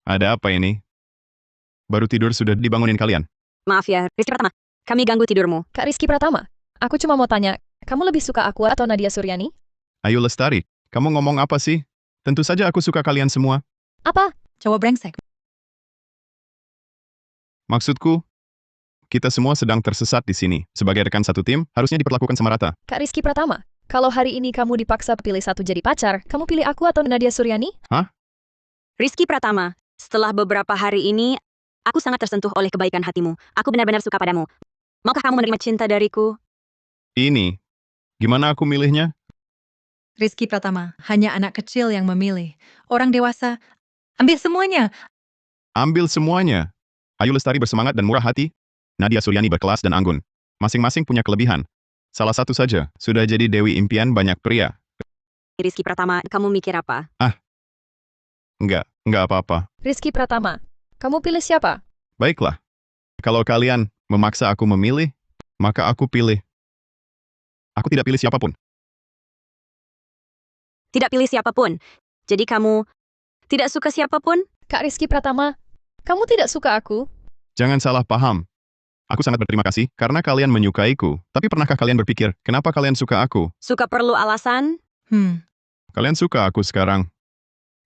Ada apa ini? Baru tidur sudah dibangunin kalian. Maaf ya, Rizky Pratama. Kami ganggu tidurmu. Kak Rizky Pratama. Aku cuma mau tanya, kamu lebih suka aku atau Nadia Suryani? Ayu Lestari, kamu ngomong apa sih? Tentu saja aku suka kalian semua. Apa? Cowok brengsek. Maksudku, kita semua sedang tersesat di sini. Sebagai rekan satu tim, harusnya diperlakukan sama rata. Kak Rizky Pratama, kalau hari ini kamu dipaksa pilih satu jadi pacar, kamu pilih aku atau Nadia Suryani? Rizky Pratama, setelah beberapa hari ini, aku sangat tersentuh oleh kebaikan hatimu. Aku benar-benar suka padamu. Maukah kamu menerima cinta dariku? Ini, gimana aku milihnya? Rizky Pratama, hanya anak kecil yang memilih. Orang dewasa, ambil semuanya. Ambil semuanya. Ayu Lestari bersemangat dan murah hati. Nadia Suryani berkelas dan anggun. Masing-masing punya kelebihan. Salah satu saja, sudah jadi dewi impian banyak pria. Rizky Pratama, kamu mikir apa? Enggak apa-apa. Rizky Pratama, kamu pilih siapa? Baiklah. Kalau kalian memaksa aku memilih, maka aku pilih. Aku tidak pilih siapapun. Tidak pilih siapapun. Jadi kamu tidak suka siapapun? Kak Rizky Pratama, kamu tidak suka aku? Jangan salah paham. Aku sangat berterima kasih karena kalian menyukaiku. Tapi pernahkah kalian berpikir, kenapa kalian suka aku? Suka perlu alasan? Kalian suka aku sekarang.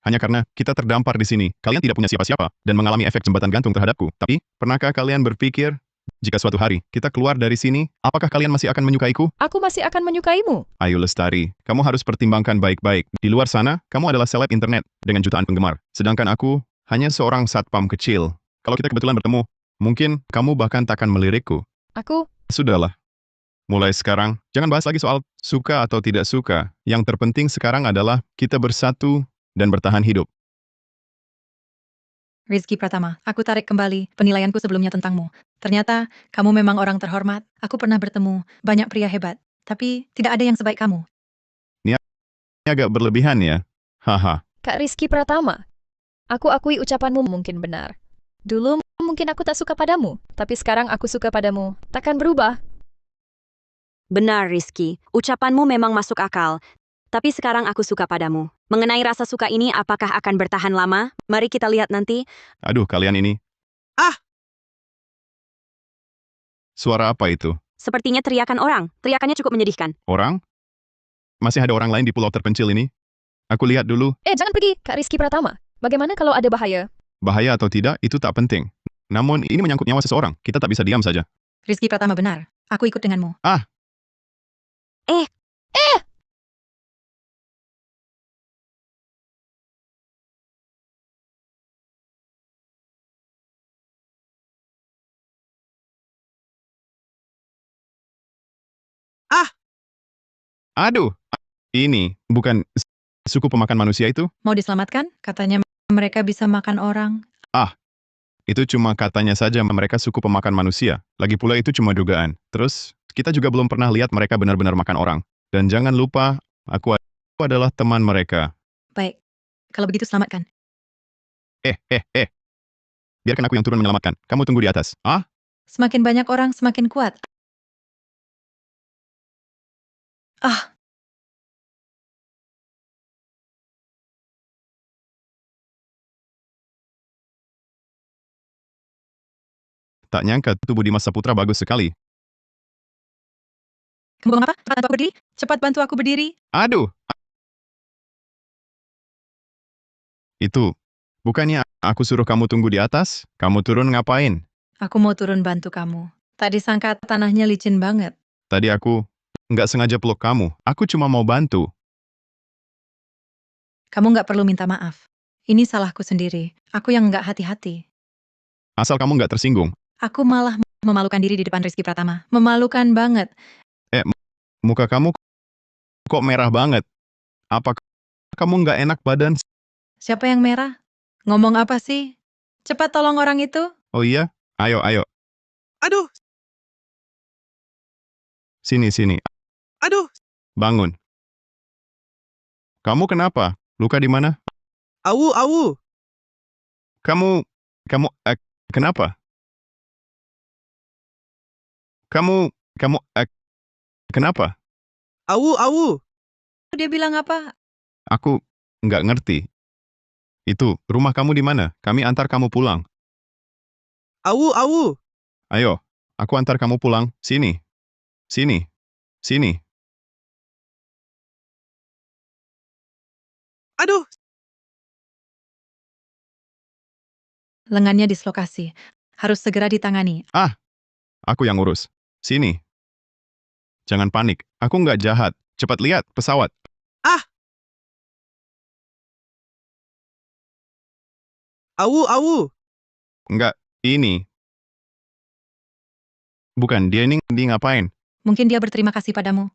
Hanya karena kita terdampar di sini. Kalian tidak punya siapa-siapa dan mengalami efek jembatan gantung terhadapku. Tapi, pernahkah kalian berpikir, jika suatu hari kita keluar dari sini, apakah kalian masih akan menyukaiku? Aku masih akan menyukaimu. Ayu Lestari, kamu harus pertimbangkan baik-baik. Di luar sana, kamu adalah seleb internet dengan jutaan penggemar. Sedangkan aku hanya seorang satpam kecil. Kalau kita kebetulan bertemu, mungkin kamu bahkan takkan melirikku. Aku, Sudahlah. Mulai sekarang, jangan bahas lagi soal suka atau tidak suka. Yang terpenting sekarang adalah kita bersatu dan bertahan hidup. Rizky Pratama, aku tarik kembali penilaianku sebelumnya tentangmu. Ternyata, kamu memang orang terhormat. Aku pernah bertemu banyak pria hebat. Tapi, tidak ada yang sebaik kamu. Ini agak berlebihan ya. Haha. Kak Rizky Pratama, aku akui ucapanmu mungkin benar. Dulu mungkin aku tak suka padamu, tapi sekarang aku suka padamu. Takkan berubah. Benar, Rizky. Ucapanmu memang masuk akal. Tapi sekarang aku suka padamu. Mengenai rasa suka ini apakah akan bertahan lama? Mari kita lihat nanti. Aduh, kalian ini. Ah! Suara apa itu? Sepertinya teriakan orang. Teriakannya cukup menyedihkan. Orang? Masih ada orang lain di pulau terpencil ini? Aku lihat dulu. Jangan pergi, Kak Rizky Pratama. Bagaimana kalau ada bahaya? Bahaya atau tidak, itu tak penting. Namun, ini menyangkut nyawa seseorang. Kita tak bisa diam saja. Rizky Pratama benar. Aku ikut denganmu. Aduh, ini bukan suku pemakan manusia itu? Mau diselamatkan? Katanya mereka bisa makan orang. Itu cuma katanya saja mereka suku pemakan manusia. Lagi pula itu cuma dugaan. Terus, kita juga belum pernah lihat mereka benar-benar makan orang. Dan jangan lupa, aku adalah teman mereka. Baik. Kalau begitu selamatkan. Biarkan aku yang turun menyelamatkan. Kamu tunggu di atas. Semakin banyak orang, semakin kuat. Tak nyangka tubuh Dimas Saputra bagus sekali. Kamu ngomong apa? Cepat bantu aku berdiri. Cepat bantu aku berdiri. Aduh! Itu, bukannya aku suruh kamu tunggu di atas? Kamu turun ngapain? Aku mau turun bantu kamu. Tak disangka tanahnya licin banget. Tadi aku nggak sengaja peluk kamu. Aku cuma mau bantu. Kamu nggak perlu minta maaf. Ini salahku sendiri. Aku yang nggak hati-hati. Asal kamu nggak tersinggung. Aku malah memalukan diri di depan Rizky Pratama. Memalukan banget. Muka kamu kok merah banget? Apa kamu nggak enak badan? Siapa yang merah? Ngomong apa sih? Cepat tolong orang itu. Oh iya? Ayo. Aduh! Sini. Aduh! Bangun. Kamu kenapa? Luka di mana? Awu! Kamu, kenapa? Kamu, kenapa? Awu! Dia bilang apa? Aku nggak ngerti. Itu, rumah kamu di mana? Kami antar kamu pulang. Awu! Ayo, aku antar kamu pulang. Sini. Aduh! Lengannya dislokasi. Harus segera ditangani. Aku yang urus. Sini. Jangan panik. Aku nggak jahat. Cepat lihat, pesawat. Awu! Nggak, ini. Bukan, dia ngapain? Mungkin dia berterima kasih padamu.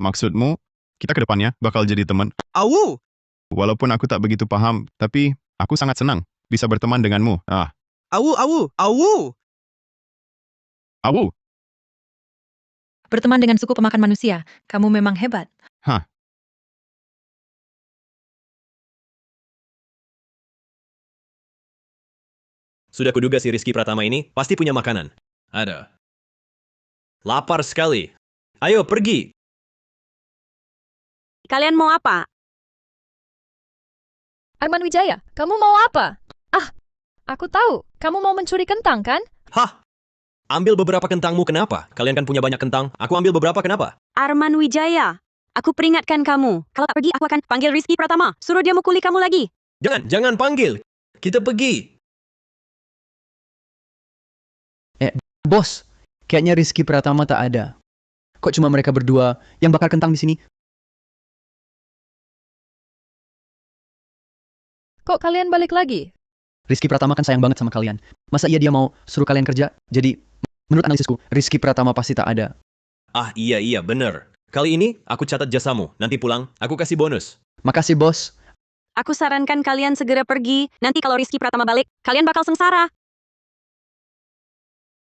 Maksudmu, kita ke depannya bakal jadi teman? Awu! Walaupun aku tak begitu paham, tapi aku sangat senang bisa berteman denganmu. Awu! Awu, Berteman dengan suku pemakan manusia. Kamu memang hebat. Sudah kuduga si Rizky Pratama ini pasti punya makanan. Ada. Lapar sekali. Ayo pergi. Kalian mau apa? Arman Wijaya, kamu mau apa? Aku tahu. Kamu mau mencuri kentang, kan? Hah? Ambil beberapa kentangmu kenapa? Kalian kan punya banyak kentang. Aku ambil beberapa kenapa? Arman Wijaya. Aku peringatkan kamu. Kalau tak pergi, aku akan panggil Rizky Pratama. Suruh dia mukuli kamu lagi. Jangan panggil. Kita pergi. Bos, kayaknya Rizky Pratama tak ada. Kok cuma mereka berdua yang bakar kentang di sini? Kok kalian balik lagi? Rizky Pratama kan sayang banget sama kalian. Masa iya dia mau suruh kalian kerja? Jadi, menurut analisisku, Rizky Pratama pasti tak ada. Iya, bener. Kali ini aku catat jasamu. Nanti pulang, aku kasih bonus. Makasih, bos. Aku sarankan kalian segera pergi. Nanti kalau Rizky Pratama balik, kalian bakal sengsara.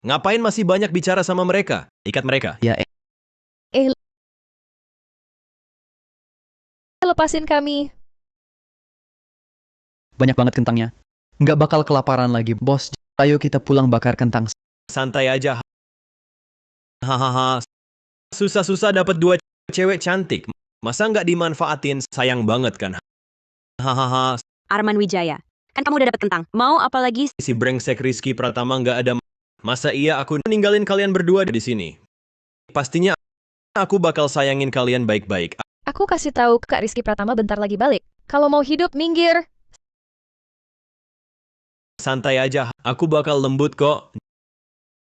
Ngapain masih banyak bicara sama mereka? Ikat mereka. Ya, Lepasin kami. banyak banget kentangnya. Nggak bakal kelaparan lagi, bos. Ayo kita pulang bakar kentang. Santai aja. Hahaha. Susah-susah dapat dua cewek cantik. Masa nggak dimanfaatin? Sayang banget kan? Hahaha. Arman Wijaya. Kan kamu udah dapet kentang. Mau apa lagi? Si brengsek Rizky Pratama nggak ada. Masa iya aku ninggalin kalian berdua di sini? Pastinya aku bakal sayangin kalian baik-baik. Aku kasih tahu Kak Rizky Pratama bentar lagi balik. Kalau mau hidup, minggir. Santai aja, aku bakal lembut kok.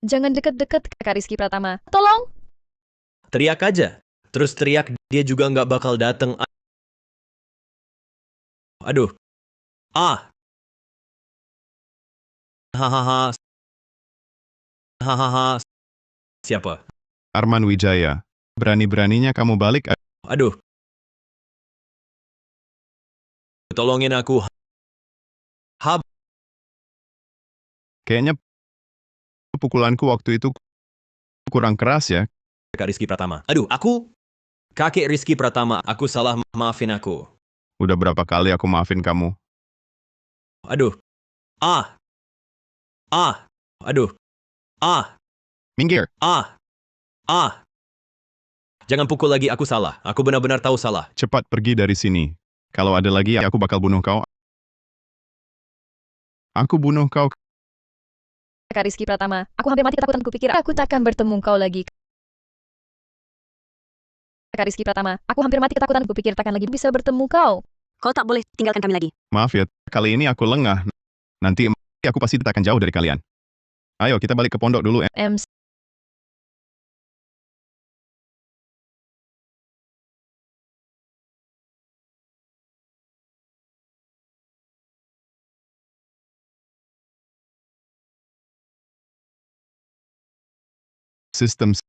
Jangan deket-deket Kak Rizky Pratama. Tolong! Teriak aja. Terus teriak, dia juga nggak bakal dateng. Aduh. Ah. Hahaha. Hahaha. Siapa? Arman Wijaya. Berani-beraninya kamu balik. Aduh. Tolongin aku. Hab. Kayaknya pukulanku waktu itu kurang keras ya. Kak Rizky Pratama. Aduh, aku. Kakek Rizky Pratama, aku salah, maafin aku. Udah berapa kali aku maafin kamu. Aduh. Ah. Ah. Aduh. Ah. Minggir. Ah. Ah. Jangan pukul lagi, aku salah. Aku benar-benar tahu salah. Cepat pergi dari sini. Kalau ada lagi, aku bakal bunuh kau. Aku bunuh kau. Kak Rizky Pratama, aku hampir mati ketakutan kupikir aku takkan bertemu kau lagi. Kak Rizky Pratama, aku hampir mati ketakutan kupikir takkan lagi bisa bertemu kau. Kau tak boleh tinggalkan kami lagi. Maaf ya, kali ini aku lengah. Nanti aku pasti tak akan jauh dari kalian. Ayo, kita balik ke pondok dulu. Em, Systems.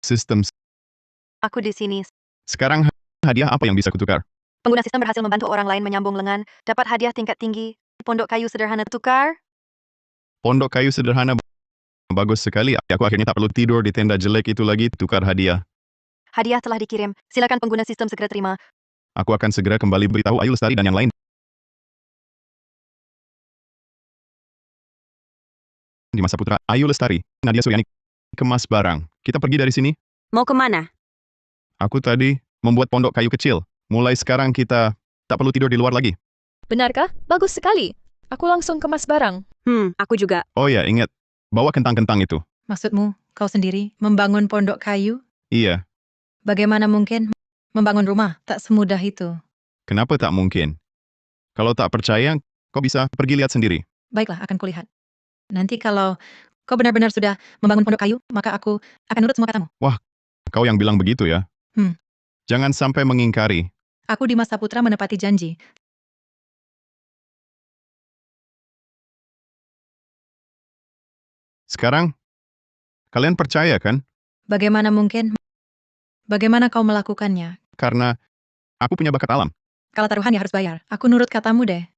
Systems. Aku di sini. Sekarang hadiah apa yang bisa kutukar? Pengguna sistem berhasil membantu orang lain menyambung lengan, dapat hadiah tingkat tinggi, pondok kayu sederhana tukar. Pondok kayu sederhana. Bagus sekali. Aku akhirnya tak perlu tidur di tenda jelek itu lagi. Tukar hadiah. Hadiah telah dikirim. Silakan pengguna sistem segera terima. Aku akan segera kembali beritahu Ayu Lestari dan yang lain. Di Masa Putra, Ayu Lestari, Nadia Suyani. Kemas barang. Kita pergi dari sini. Mau kemana? Aku tadi membuat pondok kayu kecil. Mulai sekarang kita tak perlu tidur di luar lagi. benarkah? Bagus sekali. Aku langsung kemas barang. Aku juga. Oh ya, ingat. Bawa kentang-kentang itu. Maksudmu, kau sendiri membangun pondok kayu? Iya. Bagaimana mungkin membangun rumah? Tak semudah itu. Kenapa tak mungkin? Kalau tak percaya, kau bisa pergi lihat sendiri. Baiklah, akan kulihat. Nanti kalau kau benar-benar sudah membangun pondok kayu, maka aku akan nurut semua katamu. Kau yang bilang begitu ya. Hmm. Jangan sampai mengingkari. Aku di Masa Putra menepati janji. Sekarang, kalian percaya kan? Bagaimana mungkin? Bagaimana kau melakukannya? Karena aku punya bakat alam. Kalau taruhan ya harus bayar. Aku nurut katamu deh.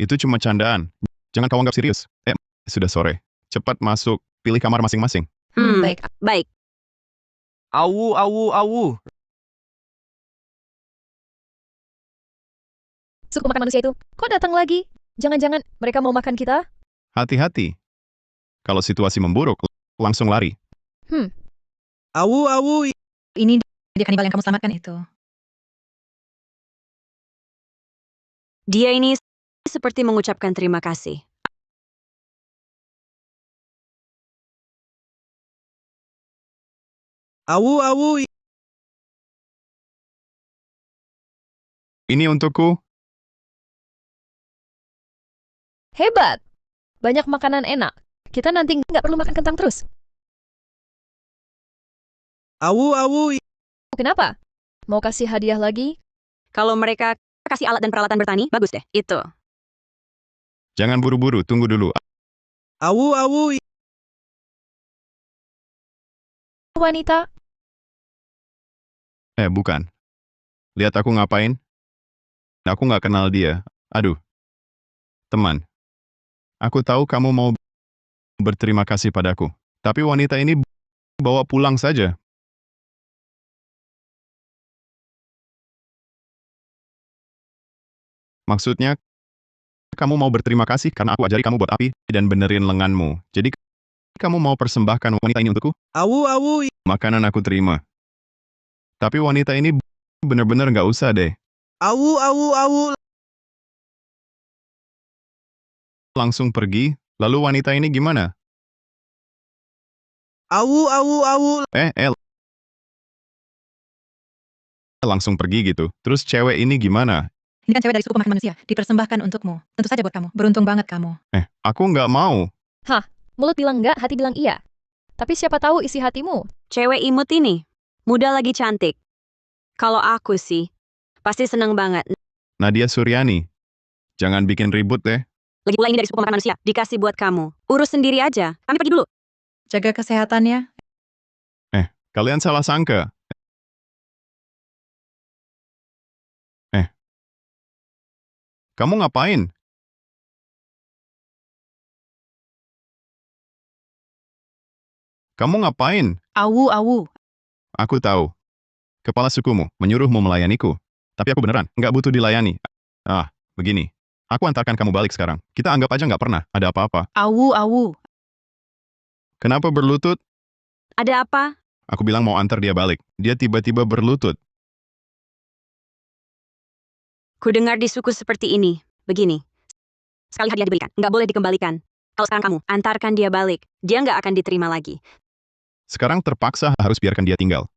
Itu cuma candaan. Jangan kau anggap serius. Sudah sore. Cepat masuk. Pilih kamar masing-masing. Baik. Baik. Awu, awu, awu. Suku makan manusia itu, kok datang lagi? Jangan-jangan mereka mau makan kita? Hati-hati. Kalau situasi memburuk, langsung lari. Awu, awu. Ini dia kanibal yang kamu selamatkan itu. Dia ini seperti mengucapkan terima kasih. Awu, awu. Ini untukku. Hebat! Banyak makanan enak. Kita nanti nggak perlu makan kentang terus. Awu, awu. Kenapa? Mau kasih hadiah lagi? Kalau mereka kasih alat dan peralatan bertani, bagus deh. Itu. Jangan buru-buru, tunggu dulu. Awu, awu. Wanita, Bukan. Lihat aku ngapain? Aku nggak kenal dia. Aduh. Teman. Aku tahu kamu mau berterima kasih padaku. Tapi wanita ini bawa pulang saja. Maksudnya, kamu mau berterima kasih karena aku ajari kamu buat api dan benerin lenganmu. Jadi, kamu mau persembahkan wanita ini untukku? Awu. Makanan aku terima. Tapi wanita ini bener-bener nggak usah deh. Awu. Langsung pergi, lalu wanita ini gimana? Awu. Langsung pergi gitu. Terus cewek ini gimana? Ini kan cewek dari suku pemakan manusia, dipersembahkan untukmu. Tentu saja buat kamu. Beruntung banget kamu. Aku nggak mau. Mulut bilang enggak, hati bilang iya. Tapi siapa tahu isi hatimu? Cewek imut ini, muda lagi cantik. Kalau aku sih, pasti seneng banget. Nadia Suryani. Jangan bikin ribut deh. Lagi pula ini dari suku pemakan manusia, dikasih buat kamu. Urus sendiri aja, kami pergi dulu. Jaga kesehatan ya. Kalian salah sangka. Kamu ngapain? Kamu ngapain? Awu. Aku tahu. Kepala sukumu menyuruhmu melayaniku. Tapi aku beneran nggak butuh dilayani. Begini. Aku antarkan kamu balik sekarang. Kita anggap aja nggak pernah ada apa-apa. Awu. Kenapa berlutut? Ada apa? Aku bilang mau antar dia balik. Dia tiba-tiba berlutut. Ku dengar di suku seperti ini. Begini. Sekali hadiah diberikan, nggak boleh dikembalikan. Kalau sekarang kamu antarkan dia balik, dia nggak akan diterima lagi. Sekarang terpaksa harus biarkan dia tinggal.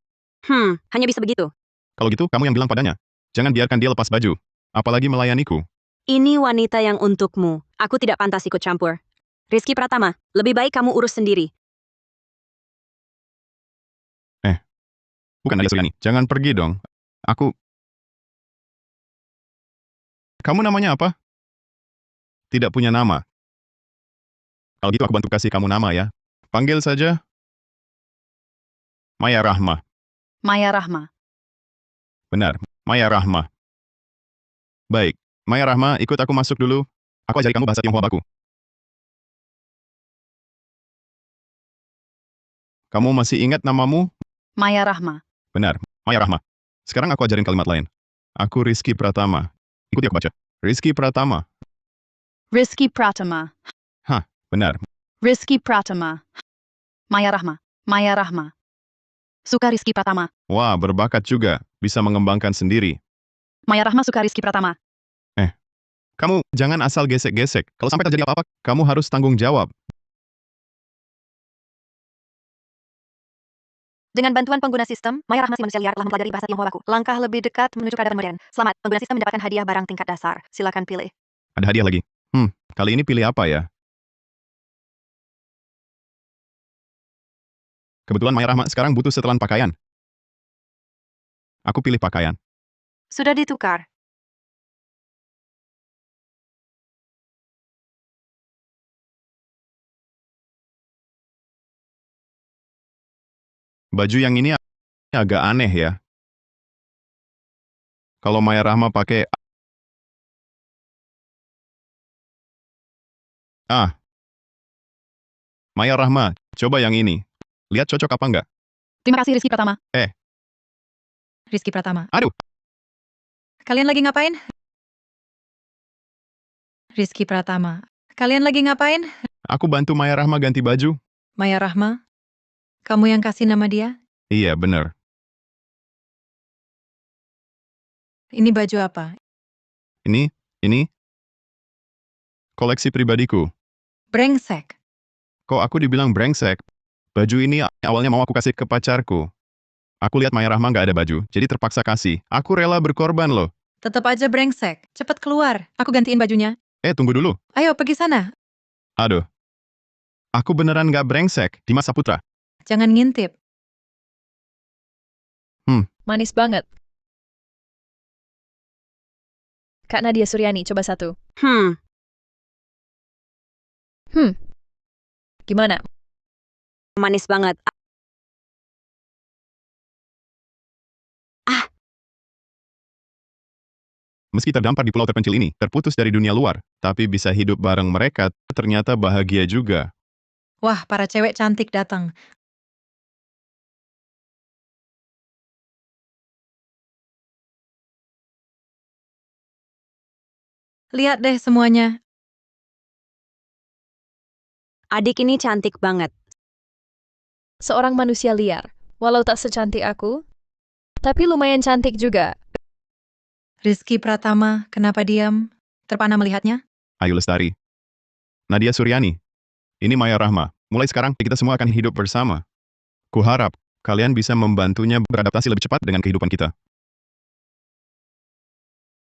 Hanya bisa begitu. Kalau gitu, kamu yang bilang padanya. Jangan biarkan dia lepas baju. Apalagi melayaniku. Ini wanita yang untukmu. Aku tidak pantas ikut campur. Rizky Pratama, lebih baik kamu urus sendiri. Bukan Nadia Suryani. Jangan pergi dong. Kamu namanya apa? Tidak punya nama. Kalau gitu aku bantu kasih kamu nama ya. Panggil saja Maya Rahma. Maya Rahma. Benar, Maya Rahma. Baik, Maya Rahma, ikut aku masuk dulu. Aku ajari kamu bahasa Tionghoa baku. Kamu masih ingat namamu? Maya Rahma. Benar, Maya Rahma. Sekarang aku ajarin kalimat lain. Aku Rizky Pratama. Ikuti aku baca. Rizky Pratama. Rizky Pratama. Benar. Rizky Pratama. Maya Rahma. Maya Rahma. Suka Rizky Pratama. Wah, berbakat juga. Bisa mengembangkan sendiri. Maya Rahma suka Rizky Pratama. Kamu jangan asal gesek-gesek. Kalau sampai terjadi apa-apa, kamu harus tanggung jawab. Dengan bantuan pengguna sistem, Maya Rahma si manusia liar telah mempelajari bahasa Tionghoa baku. Langkah lebih dekat menuju peradaban modern. Selamat, pengguna sistem mendapatkan hadiah barang tingkat dasar. Silakan pilih. Ada hadiah lagi. Kali ini pilih apa ya? Kebetulan Maya Rahma sekarang butuh setelan pakaian. Aku pilih pakaian. Sudah ditukar. Baju yang ini agak aneh ya. Kalau Maya Rahma pakai... Maya Rahma, coba yang ini. Lihat cocok apa enggak? Terima kasih Rizky Pratama. Rizky Pratama. Aduh, Kalian lagi ngapain? Rizky Pratama. Kalian lagi ngapain? aku bantu Maya Rahma ganti baju. Maya Rahma. Kamu yang kasih nama dia? Iya, bener. Ini baju apa? Ini, koleksi pribadiku. Brengsek. Kok aku dibilang brengsek? Baju ini awalnya mau aku kasih ke pacarku. Aku lihat Maya Rahma nggak ada baju, jadi terpaksa kasih. Aku rela berkorban loh. Tetap aja brengsek. Cepat keluar. Aku gantiin bajunya. Tunggu dulu. Ayo pergi sana. Aduh. Aku beneran nggak brengsek, Dimas Saputra. Jangan ngintip. Manis banget. Kak Nadia Suryani, coba satu. Gimana? Manis banget. Meski terdampar di pulau terpencil ini, terputus dari dunia luar, tapi bisa hidup bareng mereka, ternyata bahagia juga. Wah, para cewek cantik datang. Lihat deh semuanya. Adik ini cantik banget. Seorang manusia liar, walau tak secantik aku, tapi lumayan cantik juga. Rizky Pratama, kenapa diam? Terpana melihatnya? Ayu Lestari. Nadia Suryani. Ini Maya Rahma. Mulai sekarang kita semua akan hidup bersama. Kuharap kalian bisa membantunya beradaptasi lebih cepat dengan kehidupan kita.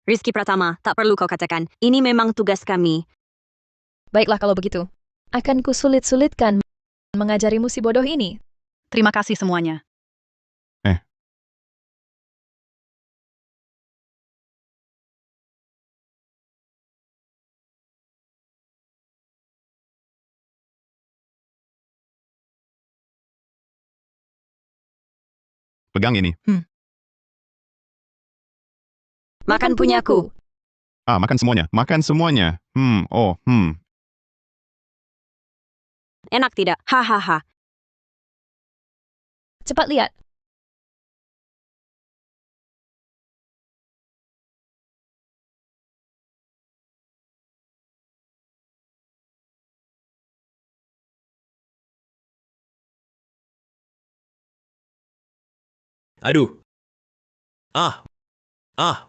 Rizky Pratama, tak perlu kau katakan. Ini memang tugas kami. Baiklah kalau begitu. Akan kusulit-sulitkan mengajarimu si bodoh ini. Terima kasih semuanya. Pegang ini. Makan punyaku. Makan semuanya. Makan semuanya. Enak tidak? Hahaha. Cepat lihat. Aduh. Ah. Ah.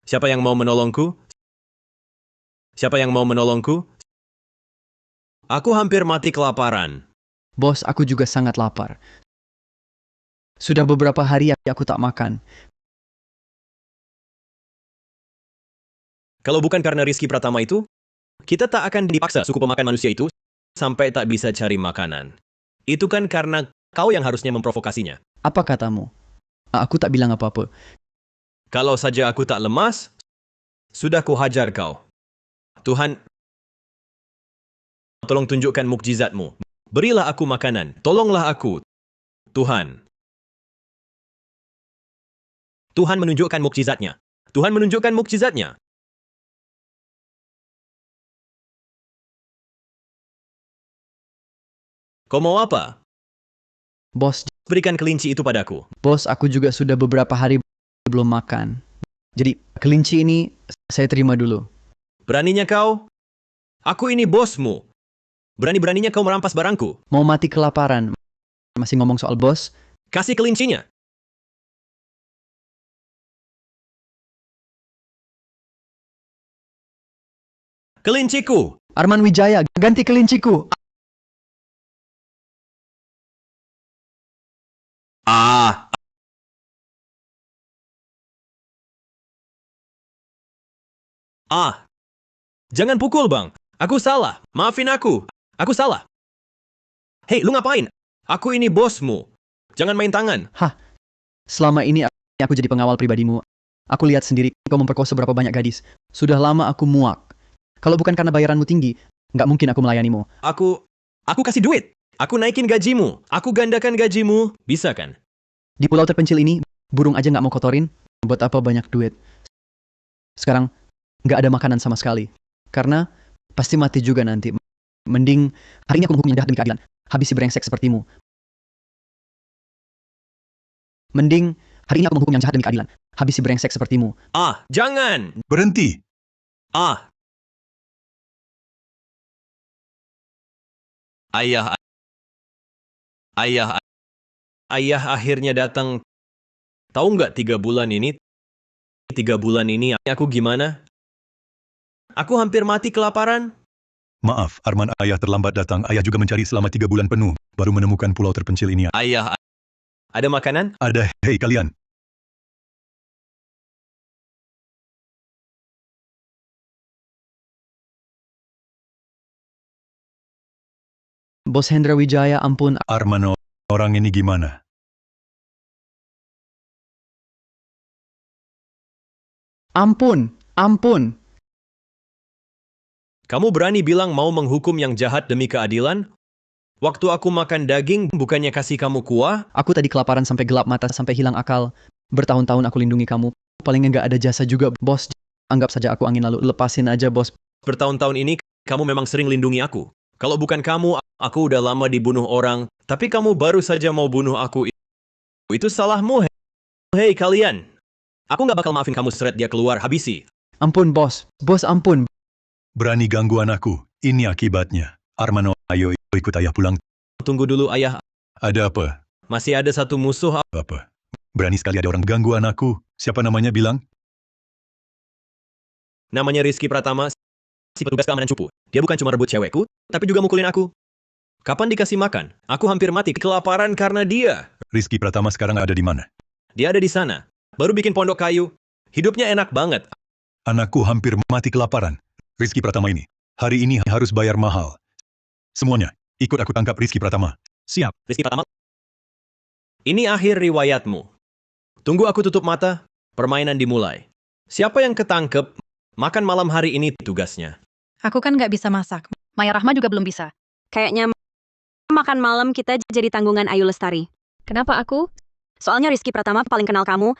Siapa yang mau menolongku? Siapa yang mau menolongku? Aku hampir mati kelaparan. Bos, aku juga sangat lapar. Sudah beberapa hari aku tak makan. Kalau bukan karena Rizky Pratama itu, kita tak akan dipaksa suku pemakan manusia itu sampai tak bisa cari makanan. Itu kan karena kau yang harusnya memprovokasinya. Apa katamu? Aku tak bilang apa-apa. Kalau saja aku tak lemas, sudah kuhajar kau. Tuhan, tolong tunjukkan mukjizatmu. Berilah aku makanan. Tolonglah aku. Tuhan. Tuhan menunjukkan mukjizatnya. Tuhan menunjukkan mukjizatnya. Kau mau apa? Bos, Berikan kelinci itu padaku. bos, aku juga sudah beberapa hari belum makan. Jadi, kelinci ini saya terima dulu. Beraninya kau? Aku ini bosmu. Berani-beraninya kau merampas barangku. Mau mati kelaparan. Masih ngomong soal bos? Kasih kelincinya. Kelinciku. Arman Wijaya, ganti kelinciku. Ah. Ah. Jangan pukul, Bang. Aku salah. Maafin aku. Aku salah. Hei, lu ngapain? Aku ini bosmu. Jangan main tangan. Selama ini aku jadi pengawal pribadimu. Aku lihat sendiri kau memperkosa berapa banyak gadis. Sudah lama aku muak. Kalau bukan karena bayaranmu tinggi, nggak mungkin aku melayanimu. Aku kasih duit. Aku naikin gajimu. Aku gandakan gajimu. Bisa kan? Di pulau terpencil ini, burung aja nggak mau kotorin. Buat apa banyak duit? Sekarang, nggak ada makanan sama sekali. Karena pasti mati juga nanti. Mending hari ini aku menghukum yang jahat demi keadilan. Habis si brengsek sepertimu. Mending hari ini aku menghukum yang jahat demi keadilan. Habis si brengsek sepertimu. Ah, jangan. Berhenti. Ah. Ayah. Ayah. Ayah akhirnya datang. Tahu nggak 3 bulan ini? 3 bulan ini aku gimana? Aku hampir mati kelaparan. Maaf, Arman, ayah terlambat datang. Ayah juga mencari selama 3 bulan penuh, baru menemukan pulau terpencil ini. Ayah, ada makanan? Ada, hei kalian. Bos Hendra Wijaya, ampun. Arman, orang ini gimana? Ampun, ampun. Kamu berani bilang mau menghukum yang jahat demi keadilan? Waktu aku makan daging, bukannya kasih kamu kuah? Aku tadi kelaparan sampai gelap mata, sampai hilang akal. Bertahun-tahun aku lindungi kamu. Paling nggak ada jasa juga, bos. Anggap saja aku angin lalu. Lepasin aja, bos. Bertahun-tahun ini, kamu memang sering lindungi aku. Kalau bukan kamu, aku udah lama dibunuh orang, tapi kamu baru saja mau bunuh aku. Itu salahmu, hei kalian. Aku nggak bakal maafin kamu seret dia keluar, habisi. Ampun, bos. Bos, ampun. Berani ganggu anakku, ini akibatnya. Armano, ayo ikut ayah pulang. Tunggu dulu ayah, Ada apa? masih ada satu musuh. Apa? Berani sekali ada orang ganggu anakku. Siapa namanya bilang? Namanya Rizky Pratama, si petugas keamanan cupu. Dia bukan cuma rebut cewekku, tapi juga mukulin aku. Kapan dikasih makan? Aku hampir mati kelaparan karena dia. Rizky Pratama sekarang ada di mana? Dia ada di sana. Baru bikin pondok kayu. Hidupnya enak banget. Anakku hampir mati kelaparan. Rizky Pratama ini. Hari ini harus bayar mahal. Semuanya, ikut aku tangkap Rizky Pratama. Siap. Rizky Pratama. Ini akhir riwayatmu. Tunggu aku tutup mata, permainan dimulai. Siapa yang ketangkep, makan malam hari ini tugasnya. Aku kan nggak bisa masak. Maya Rahma juga belum bisa. Kayaknya makan malam kita jadi tanggungan Ayu Lestari. Kenapa aku? Soalnya Rizky Pratama paling kenal kamu.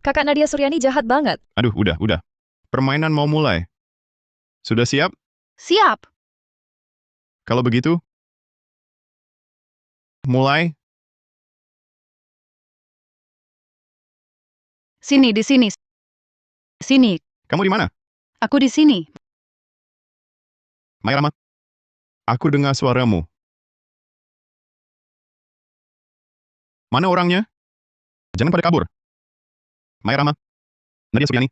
Kakak Nadia Suryani jahat banget. Aduh, udah. Permainan mau mulai. Sudah siap? Siap. Kalau begitu, mulai. Sini, di sini. Sini. Kamu di mana? Aku di sini. Maya Rama. Aku dengar suaramu. Mana orangnya? Jangan pada kabur. Maya Rama. Nadia Suryani.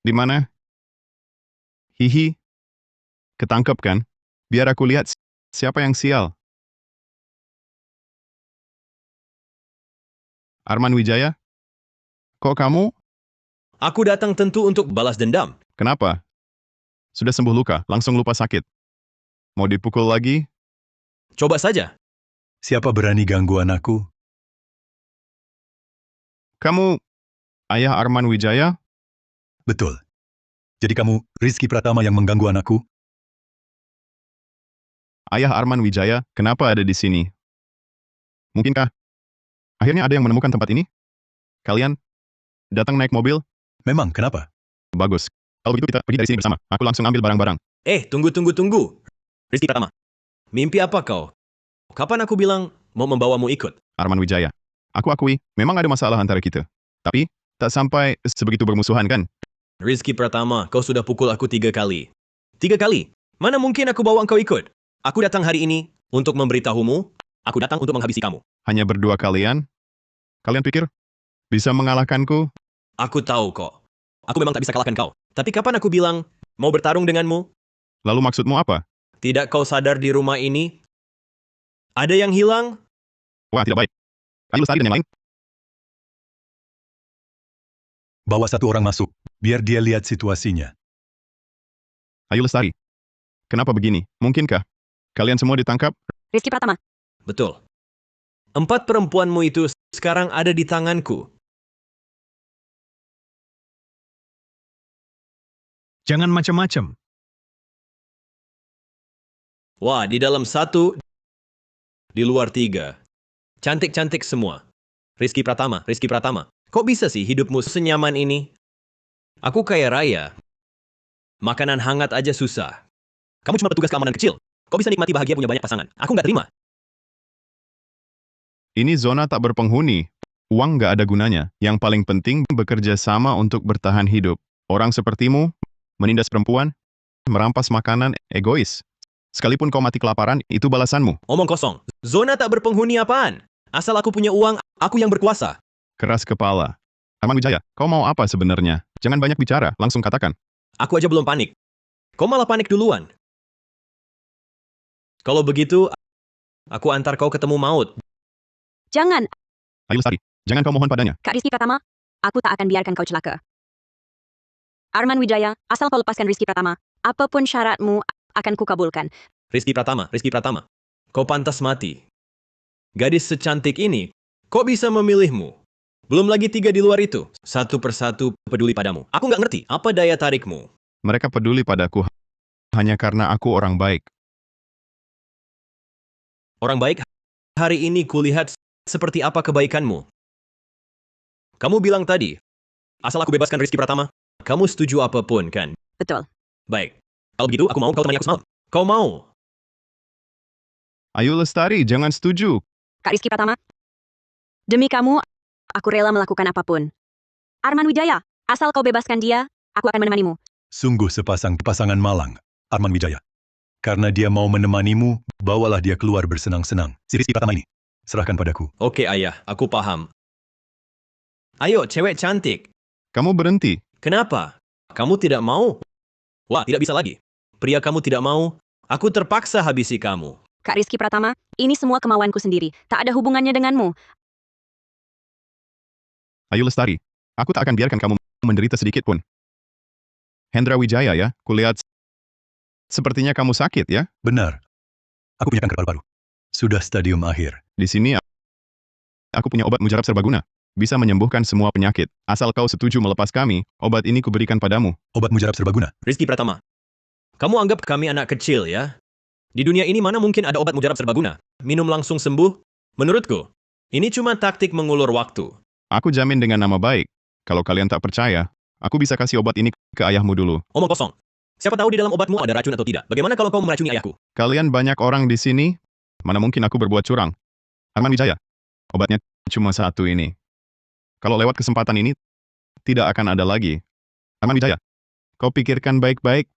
Di mana? Hihi. Ketangkep kan? Biar aku lihat siapa yang sial. Arman Wijaya? Kok kamu? Aku datang tentu untuk balas dendam. Kenapa? Sudah sembuh luka, langsung lupa sakit. Mau dipukul lagi? Coba saja. Siapa berani ganggu anakku? Kamu ayah Arman Wijaya? Betul. Jadi kamu Rizky Pratama yang mengganggu anakku? Ayah Arman Wijaya, kenapa ada di sini? Mungkinkah akhirnya ada yang menemukan tempat ini? Kalian datang naik mobil? Memang, kenapa? Bagus. Kalau begitu kita pergi dari sini bersama. Aku langsung ambil barang-barang. Tunggu. Rizky Pratama. Mimpi apa kau? Kapan aku bilang mau membawamu ikut? Arman Wijaya. Aku akui, memang ada masalah antara kita. Tapi, tak sampai sebegitu bermusuhan kan? Rizky Pratama, kau sudah pukul aku 3 kali. 3 kali? Mana mungkin aku bawa engkau ikut? Aku datang hari ini untuk memberitahumu, aku datang untuk menghabisi kamu. Hanya berdua kalian? Kalian pikir bisa mengalahkanku? Aku tahu kok. Aku memang tak bisa kalahkan kau. Tapi kapan aku bilang mau bertarung denganmu? Lalu maksudmu apa? Tidak kau sadar di rumah ini? Ada yang hilang? Wah, tidak baik. Ayo Lestari dan yang lain. Bawa satu orang masuk, biar dia lihat situasinya. Ayo Lestari. Kenapa begini? Mungkinkah kalian semua ditangkap? Rizky Pratama. Betul. 4 perempuanmu itu sekarang ada di tanganku. Jangan macam-macam. Wah, di dalam 1, di luar 3. Cantik-cantik semua. Rizky Pratama. Kok bisa sih hidupmu senyaman ini? Aku kaya raya. Makanan hangat aja susah. Kamu cuma petugas keamanan kecil. Kok bisa nikmati bahagia punya banyak pasangan? Aku nggak terima. Ini zona tak berpenghuni. Uang nggak ada gunanya. Yang paling penting bekerja sama untuk bertahan hidup. Orang sepertimu, menindas perempuan, merampas makanan, egois. Sekalipun kau mati kelaparan, itu balasanmu. Omong kosong. Zona tak berpenghuni apaan? Asal aku punya uang, aku yang berkuasa. Keras kepala. Arman Wijaya, kau mau apa sebenarnya? Jangan banyak bicara, langsung katakan. Aku aja belum panik. Kau malah panik duluan. Kalau begitu, aku antar kau ketemu maut. Jangan, Ayo Lestari, jangan kau mohon padanya. Kak Rizky Pratama. Aku tak akan biarkan kau celaka. Arman Wijaya, asal kau lepaskan Rizky Pratama. Apapun syaratmu, akan kukabulkan. Rizky Pratama. Kau pantas mati. Gadis secantik ini, kok bisa memilihmu? Belum lagi 3 di luar itu. Satu persatu peduli padamu. Aku nggak ngerti, apa daya tarikmu? Mereka peduli padaku hanya karena aku orang baik. Orang baik, hari ini kulihat seperti apa kebaikanmu. Kamu bilang tadi, asal aku bebaskan Rizky Pratama, kamu setuju apapun kan? Betul. Baik. Kalau begitu, aku mau kau temani aku semalam. Kau mau? Ayu Lestari, jangan setuju. Kak Rizky Pratama, demi kamu, aku rela melakukan apapun. Arman Wijaya, asal kau bebaskan dia, aku akan menemanimu. Sungguh sepasang pasangan malang, Arman Wijaya. Karena dia mau menemanimu, bawalah dia keluar bersenang-senang. Si Rizky Pratama ini, serahkan padaku. Oke, ayah. Aku paham. Ayo, cewek cantik. Kamu berhenti. Kenapa? Kamu tidak mau? Wah, tidak bisa lagi. Pria kamu tidak mau, aku terpaksa habisi kamu. Kak Rizky Pratama, ini semua kemauanku sendiri, tak ada hubungannya denganmu. Ayu Lestari, aku tak akan biarkan kamu menderita sedikit pun. Hendra Wijaya ya, kulihat sepertinya kamu sakit ya. Benar. Aku punya kanker paru-paru. Sudah stadium akhir. Di sini aku punya obat mujarab serbaguna. Bisa menyembuhkan semua penyakit. Asal kau setuju melepas kami, obat ini kuberikan padamu. Obat mujarab serbaguna. Rizky Pratama, kamu anggap kami anak kecil ya? Di dunia ini mana mungkin ada obat mujarab serbaguna? Minum langsung sembuh? Menurutku, ini cuma taktik mengulur waktu. Aku jamin dengan nama baik. Kalau kalian tak percaya, aku bisa kasih obat ini ke ayahmu dulu. Omong kosong. Siapa tahu di dalam obatmu ada racun atau tidak? Bagaimana kalau kau meracuni ayahku? Kalian banyak orang di sini, mana mungkin aku berbuat curang. Arman Wijaya, obatnya cuma satu ini. Kalau lewat kesempatan ini, tidak akan ada lagi. Arman Wijaya, kau pikirkan baik-baik.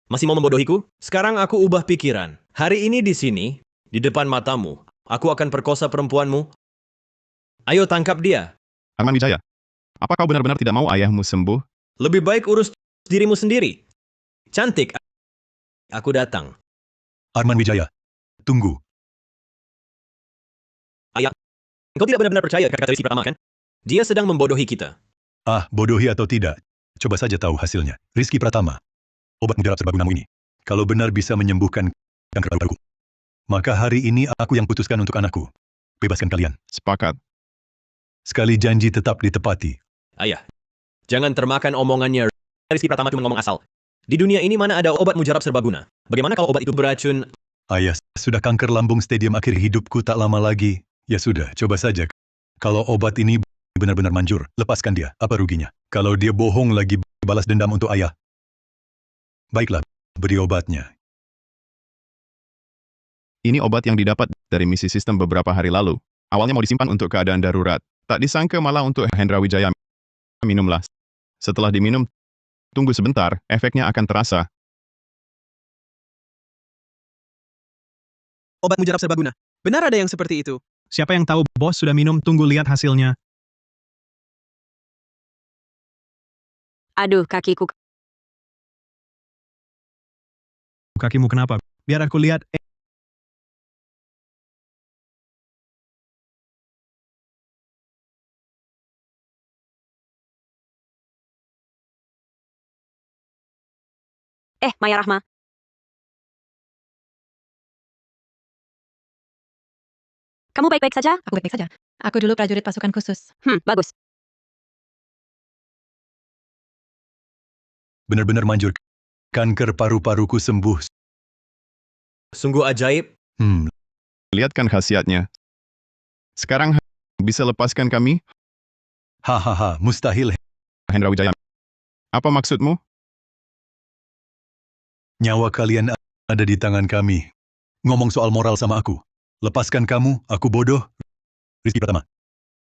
Masih mau membodohiku? Sekarang aku ubah pikiran. Hari ini di sini, di depan matamu, aku akan perkosa perempuanmu. Ayo tangkap dia. Arman Wijaya, apa kau benar-benar tidak mau ayahmu sembuh? Lebih baik urus dirimu sendiri. Cantik. Aku datang. Arman Wijaya, tunggu. Ayah, kau tidak benar-benar percaya kata Rizky Pratama kan? Dia sedang membodohi kita. Ah, bodohi atau tidak, coba saja tahu hasilnya. Rizky Pratama, obat mujarab serbagunamu ini, kalau benar bisa menyembuhkan kanker paru-paruku, maka hari ini aku yang putuskan untuk anakku. Bebaskan kalian. Sepakat. Sekali janji tetap ditepati. Ayah, jangan termakan omongannya. Rizky Pratama cuma ngomong asal. Di dunia ini mana ada obat mujarab serbaguna? Bagaimana kalau obat itu beracun? Ayah, sudah kanker lambung stadium akhir hidupku tak lama lagi. Ya sudah, coba saja. Kalau obat ini benar-benar manjur, lepaskan dia. Apa ruginya? Kalau dia bohong lagi balas dendam untuk ayah. Baiklah, beri obatnya. Ini obat yang didapat dari misi sistem beberapa hari lalu. Awalnya mau disimpan untuk keadaan darurat. Tak disangka malah untuk Hendra Wijaya. Minumlah. Setelah diminum, tunggu sebentar, efeknya akan terasa. Obat mujarab serbaguna. Benar ada yang seperti itu. Siapa yang tahu bos sudah minum, tunggu lihat hasilnya. Aduh, kakiku. Kakimu kenapa? Biar aku lihat. Maya Rahma. Kamu baik-baik saja? Aku baik-baik saja. Aku dulu prajurit pasukan khusus. Bagus. Benar-benar manjur. Kanker paru-paruku sembuh. Sungguh ajaib. Lihatkan khasiatnya. Sekarang bisa lepaskan kami, Hahaha, mustahil. Hendra Wijaya. Apa maksudmu? Nyawa kalian ada di tangan kami. Ngomong soal moral sama aku. Lepaskan kamu, aku bodoh. Rizky Pratama,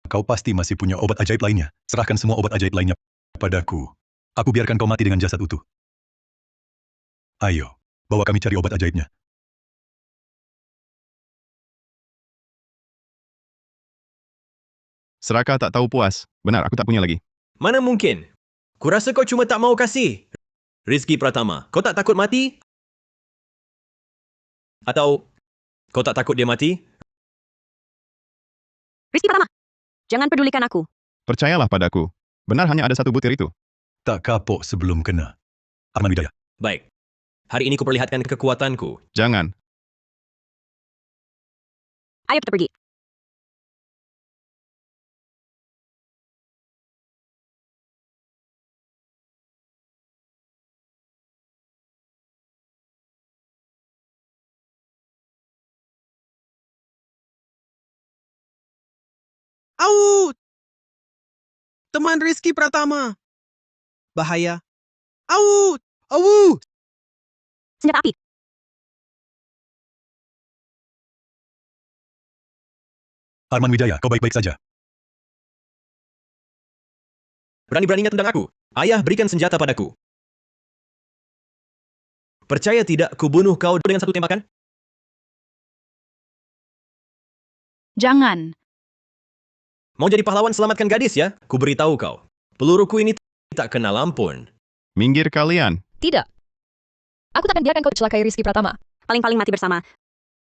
kau pasti masih punya obat ajaib lainnya. Serahkan semua obat ajaib lainnya padaku. Aku biarkan kau mati dengan jasad utuh. Ayo, bawa kami cari obat ajaibnya. Seraka tak tahu puas. Benar, aku tak punya lagi. Mana mungkin? Kurasa kau cuma tak mau kasih. Rizky Pratama, kau tak takut mati? Atau kau tak takut dia mati? Rizky Pratama, jangan pedulikan aku. Percayalah padaku. Benar hanya ada satu butir itu. Tak kapok sebelum kena. Arman Wijaya. Baik. Hari ini kuperlihatkan kekuatanku. Jangan. Ayo kita pergi. Au! Teman Rizky Pratama. Bahaya. Au! Au! Senjata api. Arman Wijaya, kau baik-baik saja. Berani-beraninya tendang aku. Ayah, berikan senjata padaku. Percaya tidak, ku bunuh kau dengan satu tembakan? Jangan. Mau jadi pahlawan selamatkan gadis ya? Ku beritahu kau. Peluruku ini tak kenal ampun. Minggir kalian. Tidak. Aku takkan biarkan kau celakai Rizky Pratama. Paling-paling mati bersama.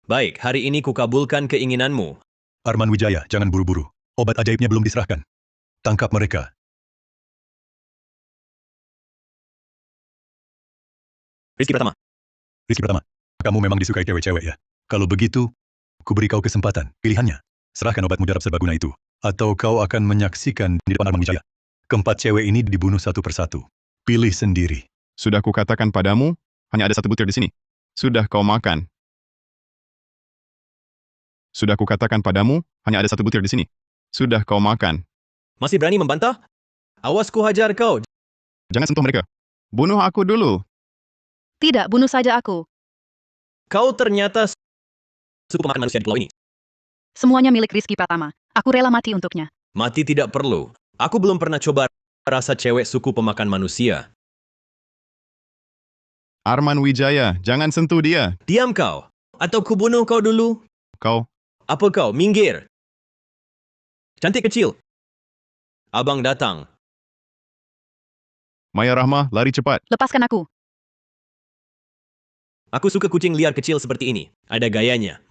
Baik, hari ini ku kabulkan keinginanmu. Arman Wijaya, jangan buru-buru. Obat ajaibnya belum diserahkan. Tangkap mereka. Rizky Pratama. Rizky Pratama, kamu memang disukai cewek-cewek ya? Kalau begitu, ku beri kau kesempatan. Pilihannya, serahkan obat mujarab serbaguna itu. Atau kau akan menyaksikan di depan Arman Wijaya. Keempat cewek ini dibunuh satu persatu. Pilih sendiri. Sudah kukatakan padamu, hanya ada satu butir di sini. Sudah kau makan. Sudah kukatakan padamu, hanya ada satu butir di sini. Sudah kau makan. Masih berani membantah? Awas ku hajar kau. Jangan sentuh mereka. Bunuh aku dulu. Tidak, bunuh saja aku. Kau ternyata suku pemakan manusia di pulau ini. Semuanya milik Rizky Pratama. Aku rela mati untuknya. Mati tidak perlu. Aku belum pernah coba rasa cewek suku pemakan manusia. Arman Wijaya, jangan sentuh dia. Diam kau. Atau ku bunuh kau dulu. Kau, Apa kau? Minggir. Cantik kecil. Abang datang. Maya Rahma, lari cepat. Lepaskan aku. Aku suka kucing liar kecil seperti ini. Ada gayanya.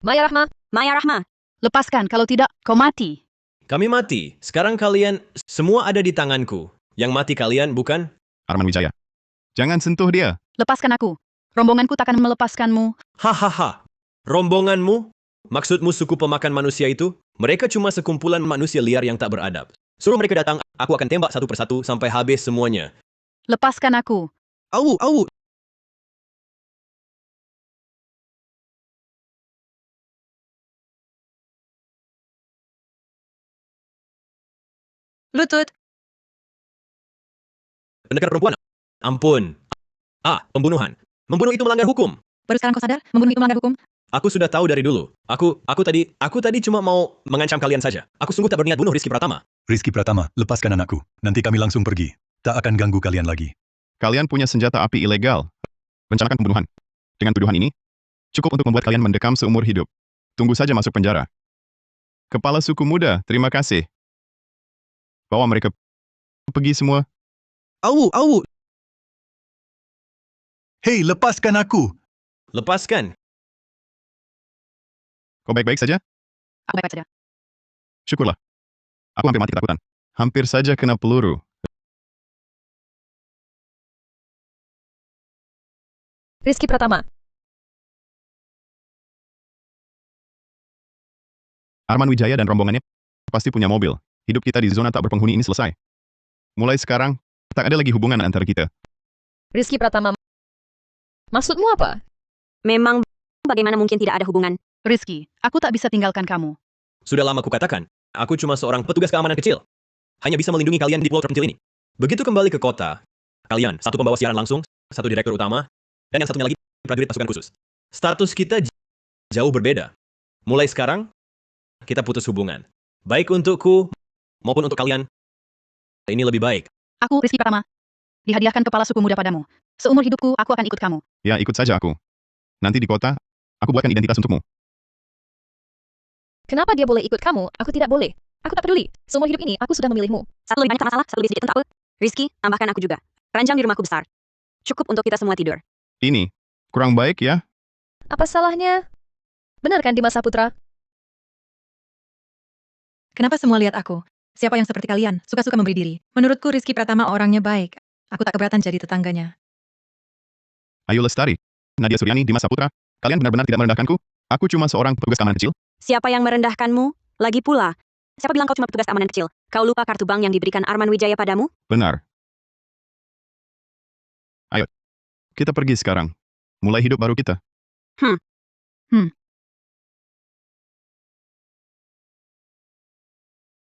Maya Rahma, Maya Rahma. Lepaskan, kalau tidak, kau mati. Kami mati. Sekarang kalian semua ada di tanganku. Yang mati kalian, bukan? Arman Wijaya. Jangan sentuh dia. Lepaskan aku. Rombonganku takkan melepaskanmu. Hahaha. Rombonganmu? Maksudmu suku pemakan manusia itu? Mereka cuma sekumpulan manusia liar yang tak beradab. Suruh mereka datang, aku akan tembak satu persatu sampai habis semuanya. Lepaskan aku. Au, au. Lutut, Pendekar perempuan. Ampun. Pembunuhan. Membunuh itu melanggar hukum. baru sekarang kau sadar? Membunuh itu melanggar hukum? Aku sudah tahu dari dulu. Aku tadi cuma mau mengancam kalian saja. Aku sungguh tak berniat bunuh Rizky Pratama. Rizky Pratama, lepaskan anakku. Nanti kami langsung pergi. Tak akan ganggu kalian lagi. Kalian punya senjata api ilegal. Rencanakan pembunuhan. Dengan tuduhan ini, cukup untuk membuat kalian mendekam seumur hidup. Tunggu saja masuk penjara. Kepala suku muda, terima kasih. Bawa mereka pergi semua. Au, au. Hei, lepaskan aku! Lepaskan. Kau baik-baik saja? Aku baik saja. Syukurlah. Aku hampir mati ketakutan. Hampir saja kena peluru. Rizky Pratama. Arman Wijaya dan rombongannya pasti punya mobil. Hidup kita di zona tak berpenghuni ini selesai. Mulai sekarang, tak ada lagi hubungan antara kita. Rizky Pratama. Maksudmu apa? Memang bagaimana mungkin tidak ada hubungan? Rizky, aku tak bisa tinggalkan kamu. Sudah lama kukatakan, aku cuma seorang petugas keamanan kecil. Hanya bisa melindungi kalian di pulau terpencil ini. Begitu kembali ke kota, kalian, satu pembawa siaran langsung, satu direktur utama, dan yang satunya lagi, prajurit pasukan khusus. Status kita jauh berbeda. Mulai sekarang, kita putus hubungan. Baik untukku, maupun untuk kalian. Ini lebih baik. Aku, Rizky Pratama. Dihadiahkan kepala suku muda padamu. Seumur hidupku, aku akan ikut kamu. Ya, ikut saja aku. Nanti di kota, aku buatkan identitas untukmu. Kenapa dia boleh ikut kamu? Aku tidak boleh. Aku tak peduli. Seumur hidup ini, aku sudah memilihmu. Satu lebih banyak tak masalah, satu lebih sedikit untuk aku. Rizky, tambahkan aku juga. Ranjang di rumahku besar. Cukup untuk kita semua tidur. Ini, kurang baik ya? Apa salahnya? Benar kan Dimas Saputra? Kenapa semua lihat aku? Siapa yang seperti kalian, suka-suka memberi diri? Menurutku Rizky Pratama orangnya baik. Aku tak keberatan jadi tetangganya. Ayu Lestari, Nadia Suryani, Dimas Saputra, kalian benar-benar tidak merendahkanku? Aku cuma seorang petugas keamanan kecil. Siapa yang merendahkanmu? Lagi pula, siapa bilang kau cuma petugas keamanan kecil? Kau lupa kartu bank yang diberikan Arman Wijaya padamu? Benar. Ayo, kita pergi sekarang. Mulai hidup baru kita.